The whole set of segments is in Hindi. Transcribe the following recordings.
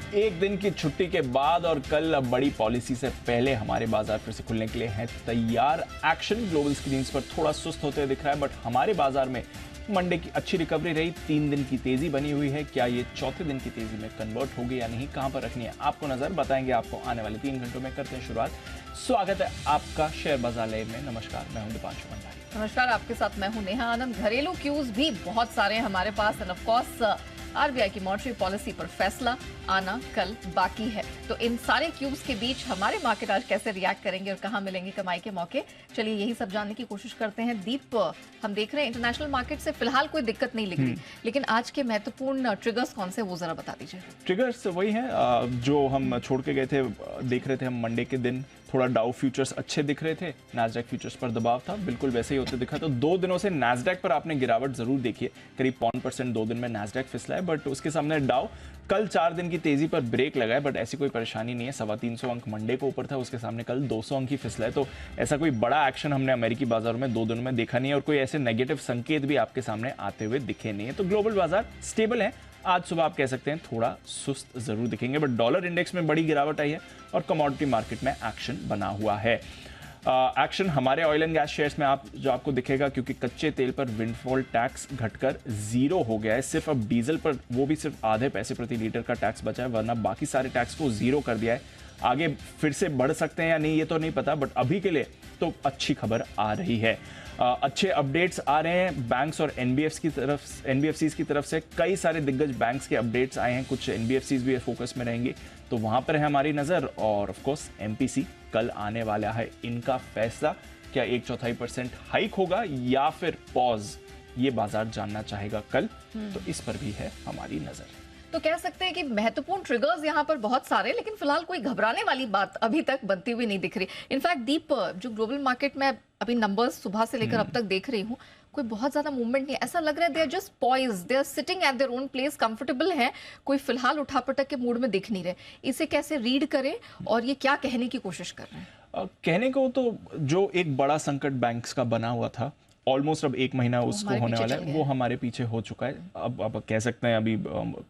एक दिन की छुट्टी के बाद और कल बड़ी पॉलिसी से पहले हमारे बाजार फिर से खुलने के लिए हैं तैयार। एक्शन ग्लोबल स्क्रीन्स पर थोड़ा सुस्त होते दिख रहा है, बट हमारे बाजार में मंडे की अच्छी रिकवरी रही। 3 दिन की तेजी बनी हुई है। क्या ये चौथे दिन की तेजी में कन्वर्ट होगी या नहीं, कहां पर रखनी है आपको नजर बताएंगे आपको आने वाले 3 घंटों में। करते हैं शुरुआत। स्वागत है आपका शेयर बाजार लाइव में। नमस्कार, मैं हूं दीपांशु भंडारी। नमस्कार, आपके साथ मैं हूं नेहा आनंद। घरेलू क्यूज भी बहुत सारे हैं हमारे पास एंड ऑफ कोर्स आरबीआई की मॉनेटरी पॉलिसी पर फैसला आना कल बाकी है। तो इन सारे क्यूब्स के बीच हमारे मार्केट आज कैसे रिएक्ट करेंगे और कहां मिलेंगे कमाई के मौके, चलिए यही सब जानने की कोशिश करते हैं। दीप, हम देख रहे हैं इंटरनेशनल मार्केट से फिलहाल कोई दिक्कत नहीं लिख रही, लेकिन आज के महत्वपूर्ण ट्रिगर्स कौन से, वो जरा बता दीजिए। ट्रिगर्स वही हैं जो हम छोड़ के गए थे, देख रहे थे हम मंडे के दिन। थोड़ा डाउ फ्यूचर्स अच्छे दिख रहे थे, नैस्डैक फ्यूचर्स पर दबाव था, बिल्कुल वैसे ही होते दिखा। तो 2 दिनों से नैस्डैक पर आपने गिरावट जरूर देखी है, करीब 0.5% 2 दिन में नैस्डैक फिसला है, बट उसके सामने डाउ कल 4 दिन की तेजी पर ब्रेक लगाए, बट ऐसी कोई परेशानी नहीं है। 325 अंक मंडे को ऊपर था, उसके सामने कल 200 अंक ही फिसला है। तो ऐसा कोई बड़ा एक्शन हमने अमेरिकी बाजारों में 2 दिनों में देखा नहीं है और कोई ऐसे नेगेटिव संकेत भी आपके सामने आते हुए दिखे नहीं है। तो ग्लोबल बाजार स्टेबल है। आज सुबह आप कह सकते हैं थोड़ा सुस्त जरूर दिखेंगे, बट डॉलर इंडेक्स में बड़ी गिरावट आई है और कमोडिटी मार्केट में एक्शन बना हुआ है। एक्शन हमारे ऑयल एंड गैस शेयर्स में आपको दिखेगा, क्योंकि कच्चे तेल पर विंडफॉल टैक्स घटकर 0 हो गया है। सिर्फ अब डीजल पर वो भी सिर्फ आधे पैसे प्रति लीटर का टैक्स बचा है, वरना बाकी सारे टैक्स को 0 कर दिया है। आगे फिर से बढ़ सकते हैं या नहीं ये तो नहीं पता, बट अभी के लिए तो अच्छी खबर आ रही है। अच्छे अपडेट्स आ रहे हैं बैंक्स और एनबीएफसीज की तरफ से। कई सारे दिग्गज बैंक्स के अपडेट्स आए हैं, कुछ एनबीएफसीज भी फोकस में रहेंगी, तो वहां पर है हमारी नजर। और ऑफ कोर्स एमपीसी कल आने वाला है, इनका फैसला क्या 1/4% हाइक होगा या फिर पॉज, ये बाजार जानना चाहेगा कल, तो इस पर भी है हमारी नजर। तो कह सकते हैं कि महत्वपूर्ण ट्रिगर्स यहाँ पर बहुत सारे, लेकिन फिलहाल कोई घबराने वाली बात अभी तक बनती हुई नहीं दिख रही। इनफैक्ट दीप, जो ग्लोबल मार्केट में अभी नंबर्स सुबह से लेकर अब तक देख रही हूँ, कोई बहुत ज्यादा मूवमेंट नहीं है। ऐसा लग रहा है they are just poised, they are sitting at their own place, comfortable है, कोई फिलहाल उठापटक के मूड में दिख नहीं रहे। इसे कैसे रीड करें और ये क्या कहने की कोशिश कर रहे हैं? कहने को तो जो एक बड़ा संकट बैंक्स का बना हुआ था, ऑलमोस्ट अब 1 महीना उसको होने वाला है, वो हमारे पीछे हो चुका है। अब कह सकते हैं अभी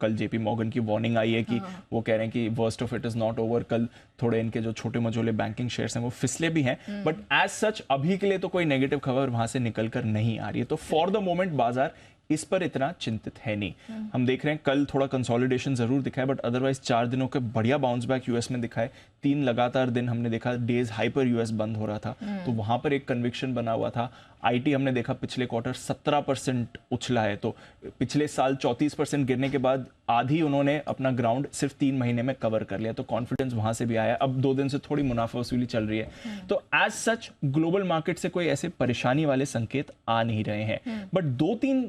कल जेपी मॉर्गन की वार्निंग आई है कि वो कह रहे हैं कि worst of it is not over. कल थोड़े इनके जो छोटे मझोले बैंकिंग शेयर्स हैं वो फिसले भी हैं, बट एज सच अभी के लिए तो कोई नेगेटिव खबर वहां से निकल कर नहीं आ रही है। तो फॉर द मोमेंट बाजार इस पर इतना चिंतित है नहीं। हम देख रहे हैं कल थोड़ा कंसोलिडेशन जरूर दिखा है, बट अदरवाइज 4 दिनों के बढ़िया बाउंस बैक यूएस में दिखा है। 3 लगातार दिन हमने देखा डेज हाई पर यूएस बंद हो रहा था, तो वहां पर एक कन्विक्शन बना हुआ था। आईटी हमने देखा पिछले क्वार्टर 17% उछला है, तो पिछले साल 34% गिरने के बाद आधी उन्होंने अपना ग्राउंड सिर्फ 3 महीने में कवर कर लिया, तो कॉन्फिडेंस वहां से भी आया। अब 2 दिन से थोड़ी मुनाफा वसूली चल रही है, तो एज सच ग्लोबल मार्केट से कोई ऐसे परेशानी वाले संकेत आ नहीं रहे हैं, बट 2-3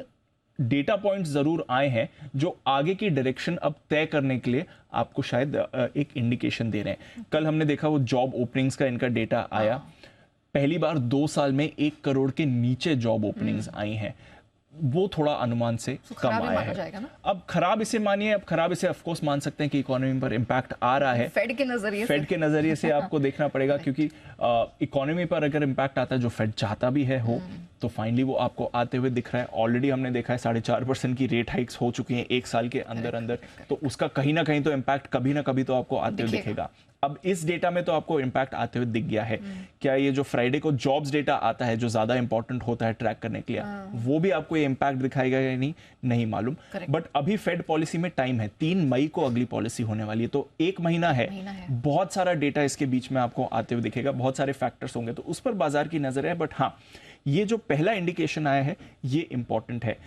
डेटा पॉइंट्स जरूर आए हैं जो आगे की डायरेक्शन अब तय करने के लिए आपको शायद एक इंडिकेशन दे रहे हैं। कल हमने देखा वो जॉब ओपनिंग्स का इनका डेटा आया, पहली बार 2 साल में 1 करोड़ के नीचे जॉब ओपनिंग्स आई हैं, वो थोड़ा अनुमान से कम आया है। अब खराब इसे मानिए, अब खराब इसे ऑफ कोर्स मान सकते हैं कि इकोनॉमी पर इंपैक्ट आ रहा है। फेड के नजरिए से आपको देखना पड़ेगा, क्योंकि इकोनॉमी पर अगर इंपैक्ट आता है जो फेड चाहता भी है हो, तो फाइनली वो आपको आते हुए दिख रहा है। ऑलरेडी हमने देखा है 4.5% की रेट हाइक्स हो चुकी हैं 1 साल के अंदर, तो उसका कहीं ना कहीं तो इंपैक्ट कभी ना कभी तो आपको आते हुए दिखेगा। अब इस डेटा में तो आपको इंपैक्ट आते हुए दिख गया है। क्या ये जो फ्राइडे को जॉब्स डेटा आता है जो ज्यादा इंपॉर्टेंट होता है ट्रैक करने के लिए, वो भी आपको ये इंपैक्ट दिखाएगा या नहीं मालूम। बट अभी फेड पॉलिसी में टाइम है, 3 मई को अगली पॉलिसी होने वाली है, तो 1 महीना है। बहुत सारा डेटा इसके बीच में आपको आते हुए दिखेगा, बहुत सारे फैक्टर्स होंगे, तो उस पर बाजार की नजर है। बट हाँ, ये जो पहला इंडिकेशन आया है ये इंपॉर्टेंट है।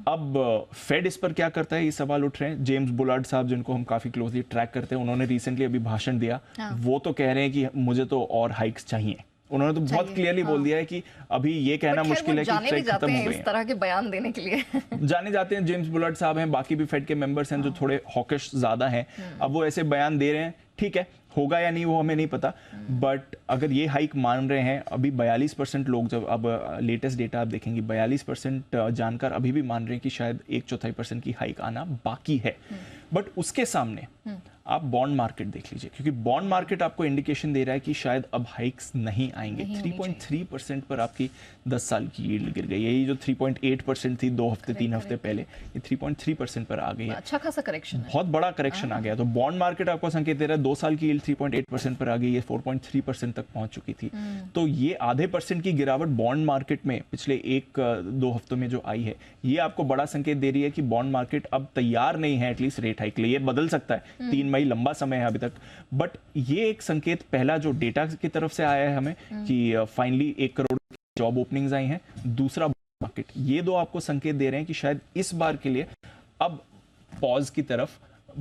अब फेड इस पर क्या करता है, ये सवाल उठ रहे हैं। जेम्स बुलार्ड साहब, जिनको हम काफी क्लोजली ट्रैक करते हैं, उन्होंने रिसेंटली अभी भाषण दिया। वो तो कह रहे हैं कि मुझे तो और हाइक्स चाहिए। उन्होंने तो बहुत क्लियरली बोल दिया है कि अभी ये कहना मुश्किल है कि फेड खत्म हो गई है। इस तरह के बयान देने के लिए जाने जाते हैं। जेम्स बुलार्ड साहब हैं, बाकी भी फेड के मेंबर्स हैं जो थोड़े हॉकिश ज्यादा हैं। अब वो ऐसे बयान दे रहे हैं, ठीक है, होगा या नहीं वो हमें नहीं पता, बट अगर ये हाइक मान रहे हैं, अभी 42% लोग, जब अब लेटेस्ट डेटा आप देखेंगे 42% जानकार अभी भी मान रहे हैं कि शायद 1/4% की हाइक आना बाकी है। बट उसके सामने आप बॉन्ड मार्केट देख लीजिए, क्योंकि बॉन्ड मार्केट आपको इंडिकेशन दे रहा है कि शायद अब हाइक्स नहीं आएंगे। 3.3% पर आपकी 10 साल की यील्ड गिर गई है। ये जो 3.8% थी 2 हफ्ते 3 हफ्ते पहले, ये 3.3% पर आ गई है। अच्छा खासा करेक्शन है, बहुत बड़ा करेक्शन आ गया। तो बॉन्ड मार्केट आपको संकेत दे रहा है 2 साल की यील्ड 3.8% पर आ गई है, 4.3% तक पहुंच चुकी थी। तो ये आधे % की गिरावट बॉन्ड मार्केट में पिछले 1-2 हफ्तों में जो आई है, ये आपको बड़ा संकेत दे रही है कि बॉन्ड मार्केट अब तैयार नहीं है एटलीस्ट रेट हाइक के लिए। ये बदल सकता है, 3 मई लंबा समय है अभी तक, बट ये एक संकेत पहला जो डेटा की तरफ से आया है हमें कि फाइनली 1 करोड़ जॉब ओपनिंग्स आई हैं। दूसरा मार्केट, ये दो आपको संकेत दे रहे हैं कि शायद इस बार के लिए अब पॉज की तरफ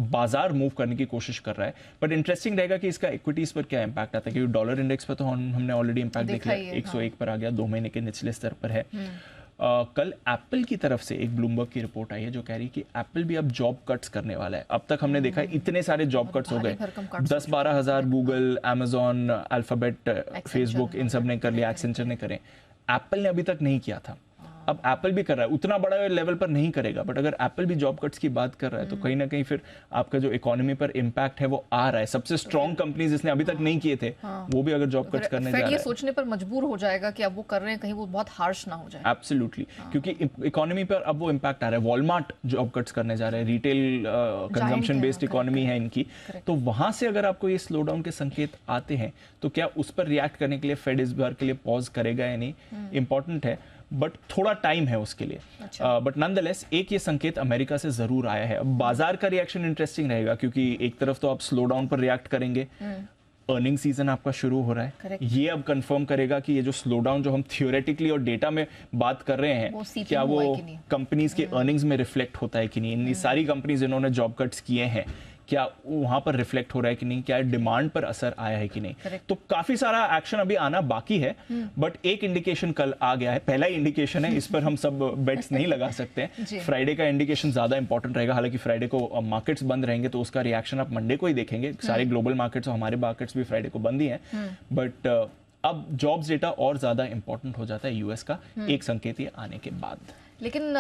बाजार मूव करने की कोशिश कर रहा है। बट इंटरेस्टिंग रहेगा कि इसका इक्विटीज पर क्या इंपैक्ट आता है, क्योंकि डॉलर इंडेक्स पर तो हमने ऑलरेडी इंपैक्ट देखा है, 101 पर आ गया, 2 महीने के निचले स्तर पर है। कल एप्पल की तरफ से एक ब्लूमबर्ग की रिपोर्ट आई है जो कह रही है कि एप्पल भी अब जॉब कट्स करने वाला है। अब तक हमने देखा है इतने सारे जॉब कट्स हो गए, 10-12 हजार गूगल, अमेजॉन, अल्फाबेट, फेसबुक, इन सब ने कर लिया, एक्सेंचर ने करे, एप्पल ने अभी तक नहीं किया था। अब एप्पल भी कर रहा है, उतना बड़ा लेवल पर नहीं करेगा, बट अगर एप्पल भी जॉब कट्स की बात कर रहा है तो कहीं ना कहीं फिर आपका जो इकोनॉमी पर इम्पैक्ट है वो आ रहा है। सबसे स्ट्रॉन्ग कंपनीज जिसने अभी तक नहीं किए थे वो भी अगर जॉब कट्स करने जा रहा है, ये सोचने पर मजबूर हो जाएगा कि अब वो कर रहे हैं, कहीं वो बहुत हार्श ना हो जाए। एब्सोल्युटली, क्योंकि इकोनॉमी पर अब वो इम्पैक्ट आ रहा है। वॉलमार्ट जॉब कट्स करने जा रहे हैं, रिटेल कंजम्पशन बेस्ड इकोनॉमी है इनकी, तो वहां से अगर आपको ये स्लो डाउन के संकेत आते हैं तो क्या उस पर रिएक्ट करने के लिए फेड इस बार के लिए पॉज करेगा या नहीं, इंपॉर्टेंट है, बट थोड़ा टाइम है उसके लिए। बट नॉनदलेस एक ये संकेत अमेरिका से जरूर आया है। अब बाजार का रिएक्शन इंटरेस्टिंग रहेगा, क्योंकि एक तरफ तो आप स्लो डाउन पर रिएक्ट करेंगे, अर्निंग सीजन आपका शुरू हो रहा है, ये अब कंफर्म करेगा कि ये जो स्लो डाउन जो हम थियोरेटिकली और डेटा में बात कर रहे हैं क्या वो कंपनीज के अर्निंग्स में रिफ्लेक्ट होता है कि नहीं। इन सारी कंपनीज जिन्होंने जॉब कट्स किए हैं क्या वहां पर रिफ्लेक्ट हो रहा है कि नहीं, क्या डिमांड पर असर आया है कि नहीं। तो काफी सारा एक्शन अभी आना बाकी है, बट एक इंडिकेशन कल आ गया है, पहला इंडिकेशन है, इस पर हम सब बेट्स नहीं लगा सकते हैं। फ्राइडे का इंडिकेशन ज्यादा इंपॉर्टेंट रहेगा, हालांकि फ्राइडे को मार्केट्स बंद रहेंगे तो उसका रिएक्शन आप मंडे को ही देखेंगे। सारे ग्लोबल मार्केट्स और हमारे मार्केट्स भी फ्राइडे को बंद ही हैं, बट अब जॉब्स डेटा और ज्यादा इंपॉर्टेंट हो जाता है यूएस का एक संकेत ये आने के बाद। लेकिन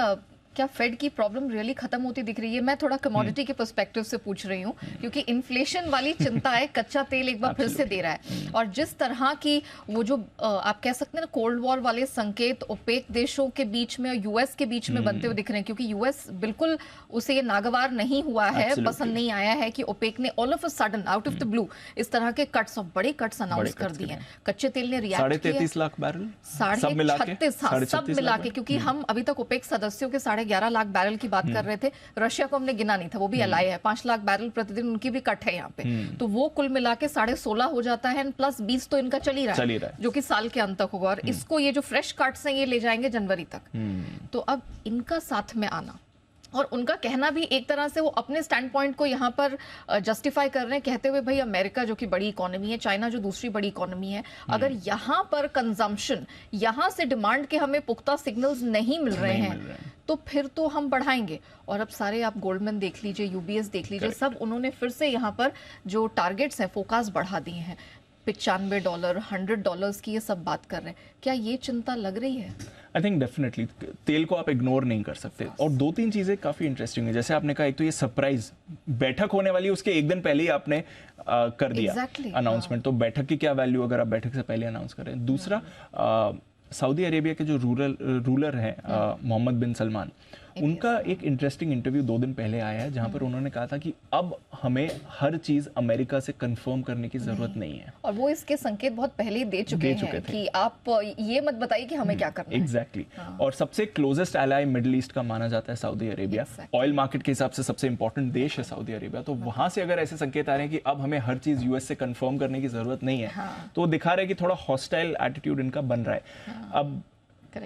क्या फेड की प्रॉब्लम रियली खत्म होती दिख रही है? मैं थोड़ा कमोडिटी के पर्सपेक्टिव से पूछ रही हूँ, क्योंकि इन्फ्लेशन वाली चिंता है, कच्चा तेल एक बार फिर से दे रहा है, और जिस तरह की वो जो आप कह सकते हैं ना कोल्ड वॉर वाले संकेत ओपेक देशों के बीच में और यूएस के बीच में बनते हुए दिख रहे हैं, क्योंकि यूएस बिल्कुल उसे ये नागवार नहीं हुआ है, पसंद नहीं आया है कि ओपेक ने all of a sudden out of the blue इस तरह के कट्स और बड़े कट्स अनाउंस कर दिए हैं। कच्चे तेल ने रिएक्ट किया 33 लाख बैरल, 36.5 सब मिला के, क्योंकि हम अभी तक ओपेक सदस्यों के 11.5 लाख बैरल की बात कर रहे थे, रशिया को हमने गिना नहीं था, वो भी एलआई है, 5 लाख बैरल प्रतिदिन उनकी भी कट है यहाँ पे, तो वो कुल मिला के 16.5 हो जाता है, प्लस 20 तो इनका चल ही रहा है, जो कि साल के अंत तक होगा, और इसको ये जो फ्रेश कट्स हैं ये ले जाएंगे जनवरी तक। तो अब इनका साथ में आना, और उनका कहना भी एक तरह से वो अपने स्टैंड पॉइंट को यहाँ पर जस्टिफाई कर रहे हैं, कहते हुए भाई अमेरिका जो कि बड़ी इकोनॉमी है, चाइना जो दूसरी बड़ी इकोनॉमी है, अगर यहाँ पर कंजम्पशन, यहाँ से डिमांड के हमें पुख्ता सिग्नल्स नहीं मिल रहे हैं तो फिर तो हम बढ़ाएंगे। और अब सारे आप गोल्डमैन देख लीजिए, यूबीएस देख लीजिए, सब उन्होंने फिर से यहाँ पर जो टारगेट्स हैं फोकास बढ़ा दिए हैं, $95, $100 की ये सब बात कर रहे हैं। क्या ये चिंता लग रही है? आई थिंक डेफिनेटली तेल को आप इग्नोर नहीं कर सकते। और 2-3 चीजें काफी इंटरेस्टिंग है, जैसे आपने कहा, एक तो ये सरप्राइज बैठक होने वाली है उसके एक दिन पहले ही आपने कर दिया अनाउंसमेंट, तो बैठक की क्या वैल्यू अगर आप बैठक से पहले अनाउंस करें। दूसरा, सऊदी अरेबिया के जो रूलर हैं मोहम्मद बिन सलमान, उनका एक इंटरेस्टिंग इंटरव्यू 2 दिन पहले आया है, जहां पर उन्होंने कहा था कि अब हमें हर चीज अमेरिका से कंफर्म करने की जरूरत नहीं है, और वो इसके संकेत बहुत पहले ही दे चुके हैं कि आप ये मत बताइए कि हमें क्या करना है। एग्जैक्टली। और सबसे क्लोजेस्ट एलाई मिडिल ईस्ट का माना जाता है सऊदी अरेबिया, ऑयल मार्केट के हिसाब से सबसे इंपॉर्टेंट देश है सऊदी अरेबिया, तो वहां से अगर ऐसे संकेत आ रहे हैं कि अब हमें हर चीज यूएस से कंफर्म करने की जरूरत नहीं है, तो वो दिखा रहा है कि थोड़ा हॉस्टाइल एटीट्यूड इनका बन रहा है। अब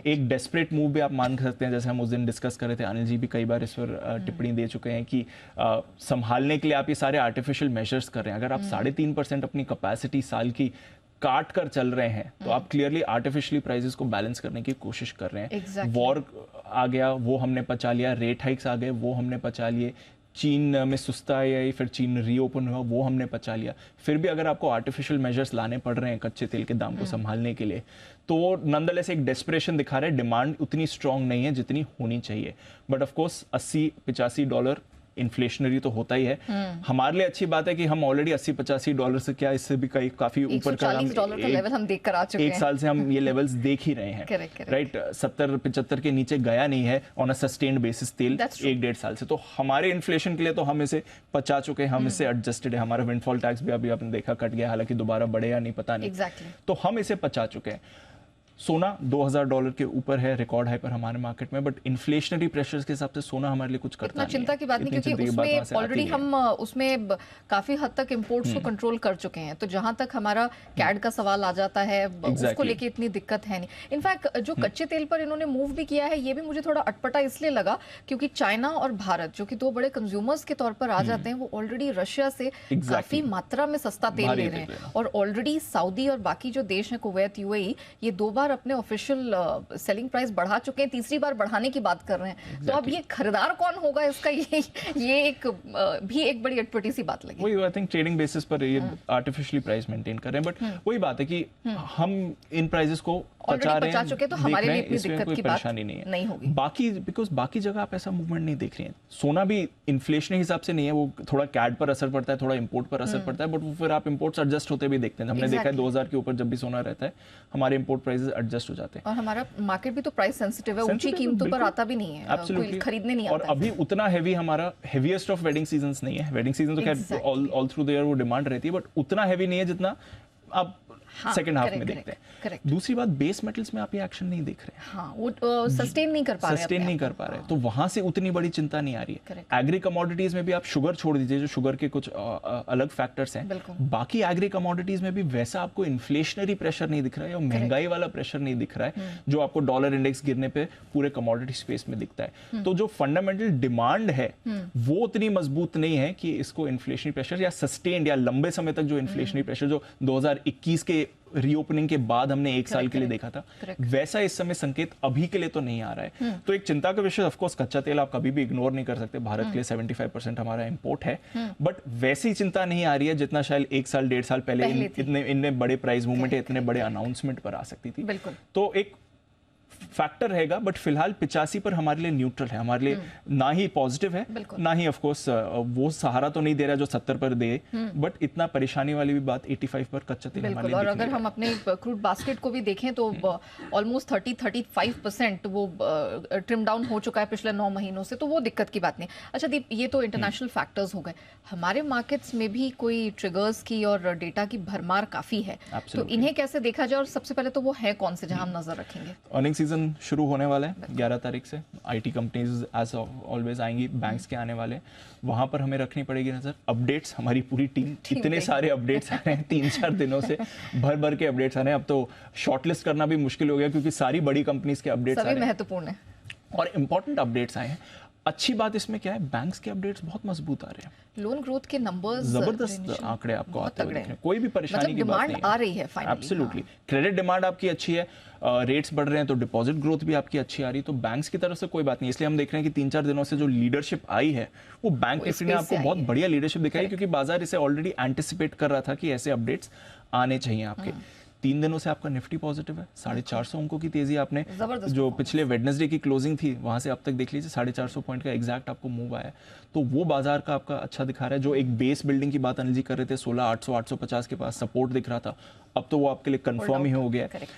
एक डेस्परेट मूव भी आप मान सकते हैं, जैसे हम उस दिन डिस्कस कर रहे थे, अनिल जी भी कई बार इस पर टिप्पणी दे चुके हैं कि संभालने के लिए आप ये सारे आर्टिफिशियल मेजर्स कर रहे हैं। अगर आप 3.5% अपनी कैपेसिटी साल की काट कर चल रहे हैं तो आप क्लियरली आर्टिफिशियली प्राइसेस को बैलेंस करने की कोशिश कर रहे हैं। वॉर आ गया, वो हमने पचा लिया, रेट हाइक्स आ गए, वो हमने पचा लिए, चीन में सुस्ता आई, फिर चीन रीओपन हुआ, वो हमने पचा लिया। फिर भी अगर आपको आर्टिफिशियल मेजर्स लाने पड़ रहे हैं कच्चे तेल के दाम को संभालने के लिए, तो वो नॉनदलेस एक डेस्परेशन दिखा रहा है। डिमांड उतनी स्ट्रांग नहीं है जितनी होनी चाहिए, बट ऑफ कोर्स $80-85 इन्फ्लेशनरी तो होता ही है। हमारे लिए अच्छी बात है कि हम ऑलरेडी $80-85 से क्या इससे भी काफी ऊपर का $140 का लेवल हम देख कर आ चुके हैं। एक साल से हम ये लेवल्स देख ही रहे हैं, राइट। 70-75 के नीचे गया नहीं है ऑन अ सस्टेन्ड बेसिस तेल 1-1.5 साल से। तो हमारे इन्फ्लेशन के लिए तो हम इसे पचा चुके हैं, हम इससे एडजस्टेड है। हमारा विंडफॉल टैक्स भी अभी आपने देखा कट गया, हालांकि दोबारा बढ़े या नहीं पता नहीं, तो हम इसे पचा चुके हैं। सोना $2000 के ऊपर है, रिकॉर्ड हाई पर हमारे मार्केट में, बट इन्फ्लेशनरी प्रेशर्स के हिसाब से सोना हमारे लिए कुछ करता नहीं है। चिंता की बात नहीं, क्योंकि उसमें ऑलरेडी हम उसमें काफी हद तक इंपोर्ट्स को कंट्रोल कर चुके हैं। तो जहां तक हमारा कैड का सवाल आ जाता है, उसको लेके इतनी दिक्कत है नहीं। इनफैक्ट जो कच्चे तेल पर इन्होंने मूव भी किया है, ये भी मुझे थोड़ा अटपटा इसलिए लगा क्योंकि चाइना और भारत जो कि दो बड़े कंज्यूमर्स के तौर पर आ जाते हैं, वो ऑलरेडी रशिया से काफी मात्रा में सस्ता तेल ले रहे हैं। और ऑलरेडी सऊदी और बाकी जो देश है, कुवैत, यूएई, ये 2 बार अपने ऑफिशियल सेलिंग प्राइस बढ़ा चुके हैं, तीसरी बार बढ़ाने की बात कर रहे हैं। तो अब ये खरीदार कौन होगा इसका, ये एक भी एक बड़ी अटपटी सी बात लगी। वही आई थिंक ट्रेडिंग बेसिस पर ये आर्टिफिशियली प्राइस मेंटेन कर रहे हैं, बट वही बात है कि हम इन प्राइसेस को पचा चुके, तो हमारे लिए इतनी दिक्कत की परेशानी नहीं होगी। बाकी जगह आप ऐसा मूवमेंट नहीं देख रहे हैं। सोना भी इन्फ्लेशन हिसाब से नहीं है, वो थोड़ा कैड पर असर पड़ता है, थोड़ा इंपोर्ट पर असर पड़ता है, बट वो फिर आप इंपोर्ट्स एडजस्ट होते भी देखते हैं। हमने देखा है 2000 के ऊपर जब भी सोना रहता है, हमारे इंपोर्ट प्राइसेस एडजस्ट हो जाते हैं। और हमारा मार्केट भी तो प्राइस सेंसिटिव है, ऊंची कीमतों पर आता भी नहीं है, कोई खरीदने नहीं आता। और अभी उतना हेवी हमारा हेवीएस्ट ऑफ वेडिंग सीजंस नहीं है। वेडिंग सीजन तो खैर ऑल थ्रू द ईयर वो डिमांड रहती है, बट उतना हेवी नहीं है जितना आप सेकंड हाफ में देखते हैं। दूसरी बात, बेस मेटल्स में आप ये एक्शन नहीं देख रहे हैं, वो सस्टेन नहीं कर पा रहे, तो वहां से उतनी बड़ी चिंता नहीं आ रही है। एग्री कमोडिटीज में भी आप शुगर छोड़ दीजिए, जो शुगर के कुछ अलग फैक्टर्स हैं, बाकी एग्री कमोडिटीज में भी वैसा आपको इन्फ्लेशनरी प्रेशर नहीं दिख रहा है, और महंगाई वाला प्रेशर नहीं दिख रहा है जो आपको डॉलर इंडेक्स गिरने पे पूरे कमोडिटी स्पेस में दिखता है। तो जो फंडामेंटल डिमांड है वो उतनी मजबूत नहीं है कि इसको इन्फ्लेशनरी प्रेशर या सस्टेन्ड या लंबे समय तक जो इन्फ्लेशनरी प्रेशर जो 2021 के रीओपनिंग के बाद हमने एक साल के लिए देखा था, वैसा इस समय संकेत अभी के लिए तो नहीं आ रहा है। तो एक चिंता का विषय, ऑफ कोर्स कच्चा तेल आप कभी भी इग्नोर नहीं कर सकते, भारत के लिए 75% हमारा इंपोर्ट है, बट वैसी चिंता नहीं आ रही है जितना शायद 1-1.5 साल पहले इतने बड़े प्राइस मूवमेंट, इतने बड़े अनाउंसमेंट पर आ सकती थी। तो एक फैक्टर रहेगा, बट फिलहाल 85 पर हमारे लिए न्यूट्रल है, हमारे लिए ना ही पॉजिटिव है, ना ही ऑफ कोर्स वो सहारा तो नहीं दे रहा जो 70 पर दे, बट इतना परेशानी वाली भी बात 85 पर कच्चा तेल हमारे लिए। और अगर हम अपने क्रूड बास्केट को भी देखें तो ऑलमोस्ट 30-35% वो ट्रिम डाउन हो चुका है पिछले 9 महीनों से, तो वो दिक्कत की बात नहीं। अच्छा दीप, ये तो इंटरनेशनल फैक्टर्स हो गए, हमारे मार्केट्स में भी कोई ट्रिगर्स की और डेटा की भरमार काफी है, तो इन्हें कैसे देखा जाए, और सबसे पहले तो वो है कौन से जहां हम नजर रखेंगे? अर्निंग सीजन शुरू होने वाला है 11 तारीख से, आईटी कंपनीज एज ऑलवेज आएंगी, बैंक्स के आने वाले, वहां पर हमें रखनी पड़ेगी नजर। अपडेट्स, हमारी पूरी टीम, इतने सारे अपडेट्स आ रहे हैं 3-4 दिनों से, भर के अपडेट्स आ रहे हैं। अब तो शॉर्टलिस्ट करना भी मुश्किल हो गया क्योंकि सारी बड़ी कंपनीज के अपडेट्स आ रहे हैं, महत्वपूर्ण है और इंपॉर्टेंट अपडेट्स आए हैं। अच्छी बात इसमें क्या है, बैंक्स के अपडेट्स बहुत मजबूत आ रहे हैं, लोन ग्रोथ के नंबर्स जबरदस्त आंकड़े आपको आते हुए दिख रहे हैं, कोई भी परेशानी की बात नहीं है, आ रही है फाइनली। एब्सोल्युटली, क्रेडिट डिमांड आपकी अच्छी है, रेट्स बढ़ रहे हैं, तो डिपॉजिट ग्रोथ भी आपकी अच्छी आ रही है, तो बैंक्स की तरफ से कोई बात नहीं। इसलिए हम देख रहे हैं कि 3-4 दिनों से जो लीडरशिप आई है वो बैंक निफ्टी ने आपको बहुत बढ़िया लीडरशिप दिखाई, क्योंकि बाजार इसे ऑलरेडी एंटिसिपेट कर रहा था कि ऐसे अपडेट्स आने चाहिए आपके। 3 दिनों से आपका निफ्टी पॉजिटिव है, 450 अंकों की तेजी आपने, जो पिछले वेडनेसडे की क्लोजिंग थी वहां से अब तक देख लीजिए 450 पॉइंट का एग्जैक्ट आपको मूव आया, तो वो बाजार का आपका अच्छा दिखा रहा है। जो एक बेस बिल्डिंग की बात अनिल जी कर रहे थे, 16,800-850 के पास सपोर्ट दिख रहा था, अब तो वो आपके लिए कंफर्म ही हो गया है।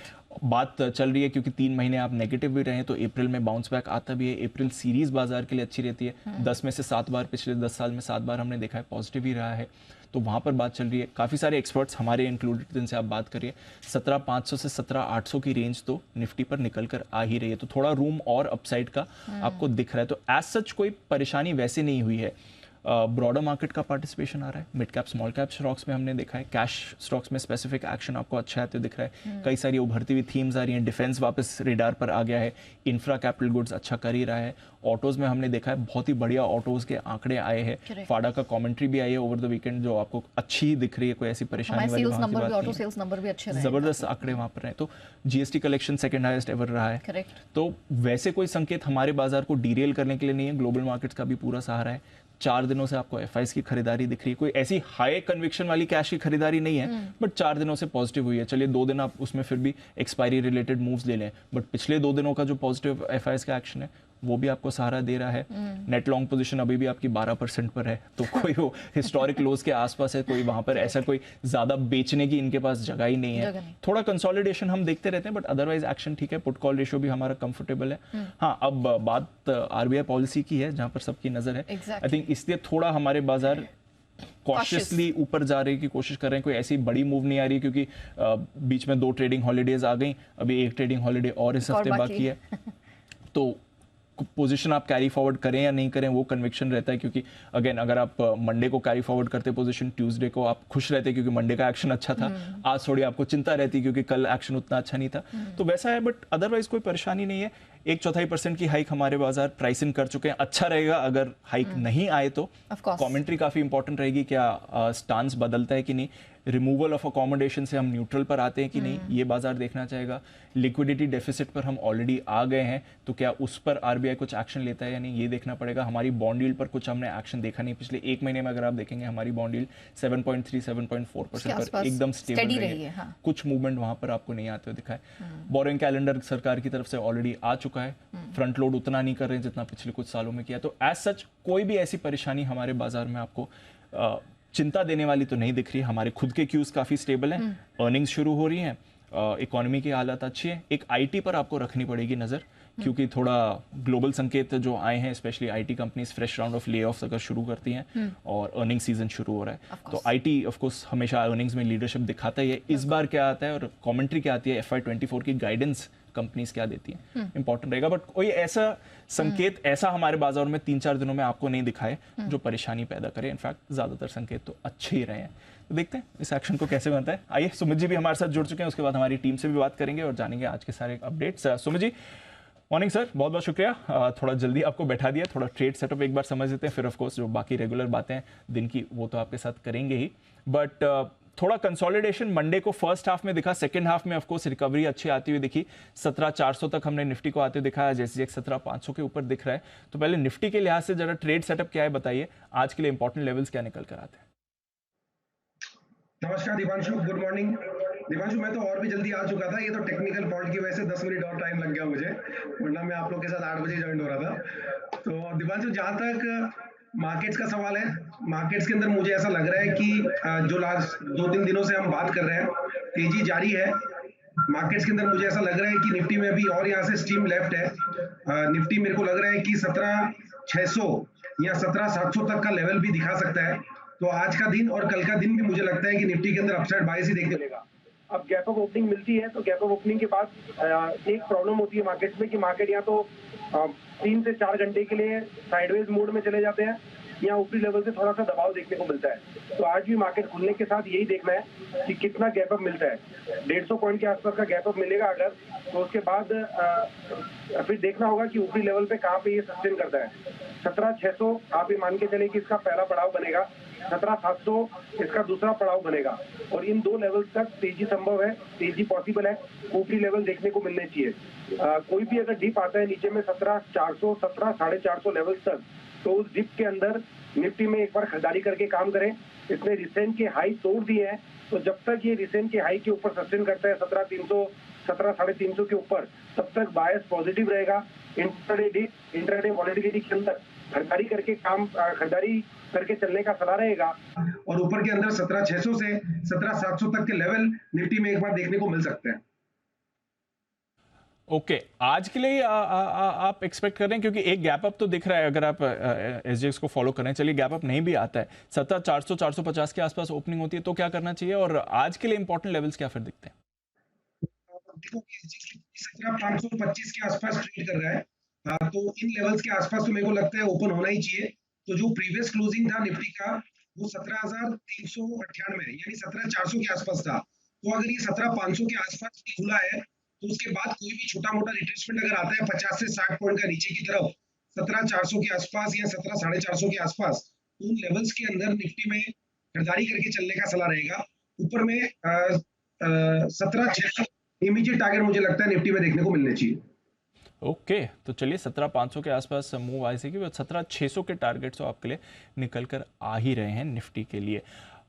बात चल रही है क्योंकि 3 महीने आप नेगेटिव भी रहे, तो अप्रैल में बाउंस बैक आता भी है। अप्रैल सीरीज बाजार के लिए अच्छी रहती है, 10 में से 7 बार, पिछले 10 साल में 7 बार हमने देखा है पॉजिटिव ही रहा है, तो वहाँ पर बात चल रही है। काफ़ी सारे एक्सपर्ट्स हमारे इंक्लूडेड जिनसे आप बात करिए, 17,500 से 17,800 की रेंज तो निफ्टी पर निकल कर आ ही रही है, तो थोड़ा रूम और अपसाइड का आपको दिख रहा है। तो एज सच कोई परेशानी वैसे नहीं हुई है। ब्रॉडर मार्केट का पार्टिसिपेशन आ रहा है, mid cap small cap stocks में हमने देखा है, कैश स्टॉक्स में स्पेसिफिक एक्शन आपको अच्छा आते दिख रहा है। कई सारी उभरती हुई थीम्स आ रही हैं, डिफेंस वापस रेडार पर आ गया है, इंफ्रा कैपिटल गुड्स अच्छा कर ही रहा है। ऑटोज में हमने देखा है बहुत ही बढ़िया ऑटोज के आंकड़े आए हैं, फाडा का कमेंट्री भी आई है ओवर द वीकेंड, जो आपको अच्छी दिख रही है, कोई ऐसी परेशानी वाली वहाँ की बात नहीं, जबरदस्त आंकड़े वहाँ पर हैं। तो GST collection second highest ever रहा है, तो वैसे कोई संकेत हमारे बाजार को डीरेल करने के लिए नहीं है। ग्लोबल मार्केट्स का भी पूरा सहारा है। 4 दिनों से आपको एफआईज की खरीदारी दिख रही है, कोई ऐसी हाई कन्विक्शन वाली कैश की खरीदारी नहीं है, बट 4 दिनों से पॉजिटिव हुई है। चलिए 2 दिन आप उसमें फिर भी एक्सपायरी रिलेटेड मूव्स ले लें, बट पिछले 2 दिनों का जो पॉजिटिव एफआईज का एक्शन है वो भी आपको सहारा दे रहा है। नेट लॉन्ग पोजीशन अभी भी आपकी 12% पर है, तो कोई वो हिस्टोरिक लोज के आसपास है, कोई वहां पर ऐसा कोई ज्यादा बेचने की इनके पास जगह ही नहीं है। थोड़ा कंसोलिडेशन हम देखते रहते हैं, बट अदरवाइज एक्शन ठीक है। पुट कॉल रेशियो भी हमारा कंफर्टेबल है। हाँ, अब बात आरबीआई पॉलिसी की है, जहां पर सबकी नजर है। आई थिंक इसलिए थोड़ा हमारे बाजार कॉशियसली ऊपर जा रहे की कोशिश कर रहे हैं। कोई ऐसी बड़ी मूव नहीं आ रही, क्योंकि बीच में 2 ट्रेडिंग हॉलीडेज आ गई, अभी 1 ट्रेडिंग हॉलीडे और इस हफ्ते बाकी है। तो पोजीशन आप कैरी फॉरवर्ड करें या नहीं करें, वो कन्विक्शन रहता है। क्योंकि अगेन, अगर आप मंडे को कैरी फॉरवर्ड करते पोजीशन, ट्यूसडे को आप खुश रहते क्योंकि मंडे का एक्शन अच्छा था। आज थोड़ी आपको चिंता रहती क्योंकि कल एक्शन उतना अच्छा नहीं था। तो वैसा है, बट अदरवाइज कोई परेशानी नहीं है। 1/4% की हाइक हमारे बाजार प्राइस इन कर चुके हैं। अच्छा रहेगा अगर हाइक नहीं आए तो। कमेंट्री काफी इंपॉर्टेंट रहेगी, क्या स्टांस बदलता है कि नहीं। रिमूवल ऑफ अकोमोडेशन से हम न्यूट्रल पर आते हैं कि नहीं, ये बाजार देखना चाहेगा। लिक्विडिटी डेफिसिट पर हम ऑलरेडी आ गए हैं, तो क्या उस पर आरबीआई कुछ एक्शन लेता है या नहीं, ये देखना पड़ेगा। हमारी बॉन्ड यील्ड पर कुछ हमने एक्शन देखा नहीं पिछले 1 महीने में। अगर आप देखेंगे हमारी बॉन्ड यील्ड 7.3-7.4% पर एकदम स्टेबल रही है। कुछ मूवमेंट वहां पर आपको नहीं आते हुए दिखा है। बोरिंग कैलेंडर सरकार की तरफ से ऑलरेडी आ चुका है। फ्रंट लोड उतना नहीं कर रहे हैं जितना पिछले कुछ सालों में किया। तो एज सच कोई भी ऐसी परेशानी हमारे बाजार में आपको चिंता देने वाली तो नहीं दिख रही। हमारे खुद के क्यूज काफी स्टेबल हैं, अर्निंग्स शुरू हो रही हैं, इकोनॉमी की हालत अच्छी है। एक आईटी पर आपको रखनी पड़ेगी नजर, क्योंकि थोड़ा ग्लोबल संकेत जो आए हैं, specially IT companies fresh round of ले ऑफ्स अगर शुरू करती हैं और अर्निंग सीजन शुरू हो रहा है, तो आईटी ऑफ कोर्स हमेशा अर्निंग्स में लीडरशिप दिखाता ही है। इस बार क्या आता है और कमेंट्री क्या आती है, FY24 की गाइडेंस कंपनीज क्या देती हैं, इंपॉर्टेंट रहेगा। बट कोई ऐसा संकेत ऐसा हमारे बाजार में 3-4 दिनों में आपको नहीं दिखाए जो परेशानी पैदा करे। इनफैक्ट ज्यादातर संकेत तो अच्छे ही रहे हैं। तो देखते हैं इस एक्शन को कैसे बनता है। आइए, सुमित जी भी हमारे साथ जुड़ चुके हैं, उसके बाद हमारी टीम से भी बात करेंगे और जानेंगे आज के सारे updates. Sumit ji, morning sir, बहुत बहुत शुक्रिया। थोड़ा जल्दी आपको बैठा दिया, थोड़ा ट्रेड सेटअप एक बार समझ लेते हैं, फिर ऑफ कोर्स जो बाकी रेगुलर बातें हैं दिन की वो तो आपके साथ करेंगे ही। बट थोड़ा कंसोलिडेशन मंडे को फर्स्ट हाफ में दिखा, सेकंड हाफ में ऑफ कोर्स रिकवरी अच्छी आती हुई दिखी। 17,400 तक हमने निफ्टी को आते हुए दिखाया, जैसे 17,500 के ऊपर दिख रहा है। तो पहले निफ्टी के लिहाज से जरा ट्रेड सेटअप क्या है बताइए, आज के लिए इंपॉर्टेंट लेवल्स क्या निकल कर आते हैं। नमस्कार दीपांशु, गुड मॉर्निंग। दीपांशु, मैं तो और भी जल्दी आ चुका था, ये तो टेक्निकल फॉल्ट की वजह से 10 मिनट और टाइम लग गया मुझे, वरना मैं आप लोग के साथ 8 बजे ज्वाइन हो रहा था। तो दीपांशु, जहां तक मार्केट्स का सवाल है, मार्केट्स के अंदर मुझे ऐसा लग रहा है कि जो लास्ट 2-3 दिनों से हम बात कर रहे हैं, तेजी जारी है मार्केट्स के अंदर। मुझे ऐसा लग रहा है कि निफ्टी में अभी और यहाँ से स्टीम लेफ्ट है। निफ्टी मेरे को लग रहा है कि 17,600 या 17,700 तक का लेवल भी दिखा सकता है। तो आज का दिन और कल का दिन भी मुझे लगता है कि निफ्टी के अंदर अपसाइड बायस ही देखने मिलेगा। अब गैप अप ओपनिंग मिलती है, तो गैप अप ओपनिंग के बाद एक प्रॉब्लम होती है मार्केट्स में कि मार्केट या तो 3 से 4 घंटे के लिए साइडवेज मोड में चले जाते हैं या ऊपरी लेवल से थोड़ा सा दबाव देखने को मिलता है। तो आज भी मार्केट खुलने के साथ यही देखना है कि कितना गैप अप मिलता है। 150 पॉइंट के आसपास का गैप अप मिलेगा अगर, तो उसके बाद फिर देखना होगा कि ऊपरी लेवल पे कहाँ पे ये सस्टेन करता है। 17,600 आप ये मान के चले कि इसका पहला पड़ाव बनेगा, 17,700 इसका दूसरा पड़ाव बनेगा, और इन 2 लेवल तक तेजी संभव है, तेजी पॉसिबल है। ऊपरी लेवल देखने को मिलने चाहिए। कोई भी अगर डिप आता है नीचे में 17,400, 17,450 लेवल तक, तो उस डिप के अंदर निफ्टी में एक बार खरीदारी करके काम करें। इसने रिसेंट के हाई तोड़ दिए हैं, तो जब तक ये रिसेंट के हाई के ऊपर सस्टेन करता है 17,300, 17,350 के ऊपर, तब तक बायस पॉजिटिव रहेगा। इंट्राडे वॉलेटिलिटी के अंदर खरीदारी करके चलने का सलाह रहेगा। और ऊपर के अंदर 17,600 से 17,700 तक के लेवल निफ्टी में एक बार देखने को मिल सकते हैं। ओके, आज के लिए आप एक्सपेक्ट कर रहे हैं, क्योंकि एक गैप अप तो दिख रहा है अगर आप एसजीएक्स को फॉलो कर रहे हैं। चलिए, गैप अप नहीं भी आता है, 17,400 450 के आसपास ओपनिंग होती है, तो क्या करना चाहिए और आज के लिए इंपॉर्टेंट लेवल्स क्या फिर दिखते हैं? 17,525 के आसपास ट्रेड कर रहा है, तो इन लेवल्स के आसपास तो मेरे को लगता है ओपन होना ही चाहिए। तो जो प्रीवियस क्लोजिंग था निफ्टी का वो 17,398 यानी 17,400 के आसपास था। तो अगर ये 17,500 के आसपास खुला है, तो उसके बाद कोई भी छोटा मोटा रिट्रेसमेंट अगर आता है 50 से 60 पॉइंट का नीचे की तरफ 17,400 के आसपास या 17,450 के आसपास, तो उन लेवल्स के अंदर निफ्टी में खरीदारी करके चलने का सलाह रहेगा। ऊपर में 17,600 इमीडिएट टारगेट मुझे लगता है निफ्टी में देखने को मिलने चाहिए। ओके, तो चलिए 17,500 के आसपास मूव आई कि 17,600 के टारगेट तो आपके लिए निकल कर आ ही रहे हैं निफ्टी के लिए।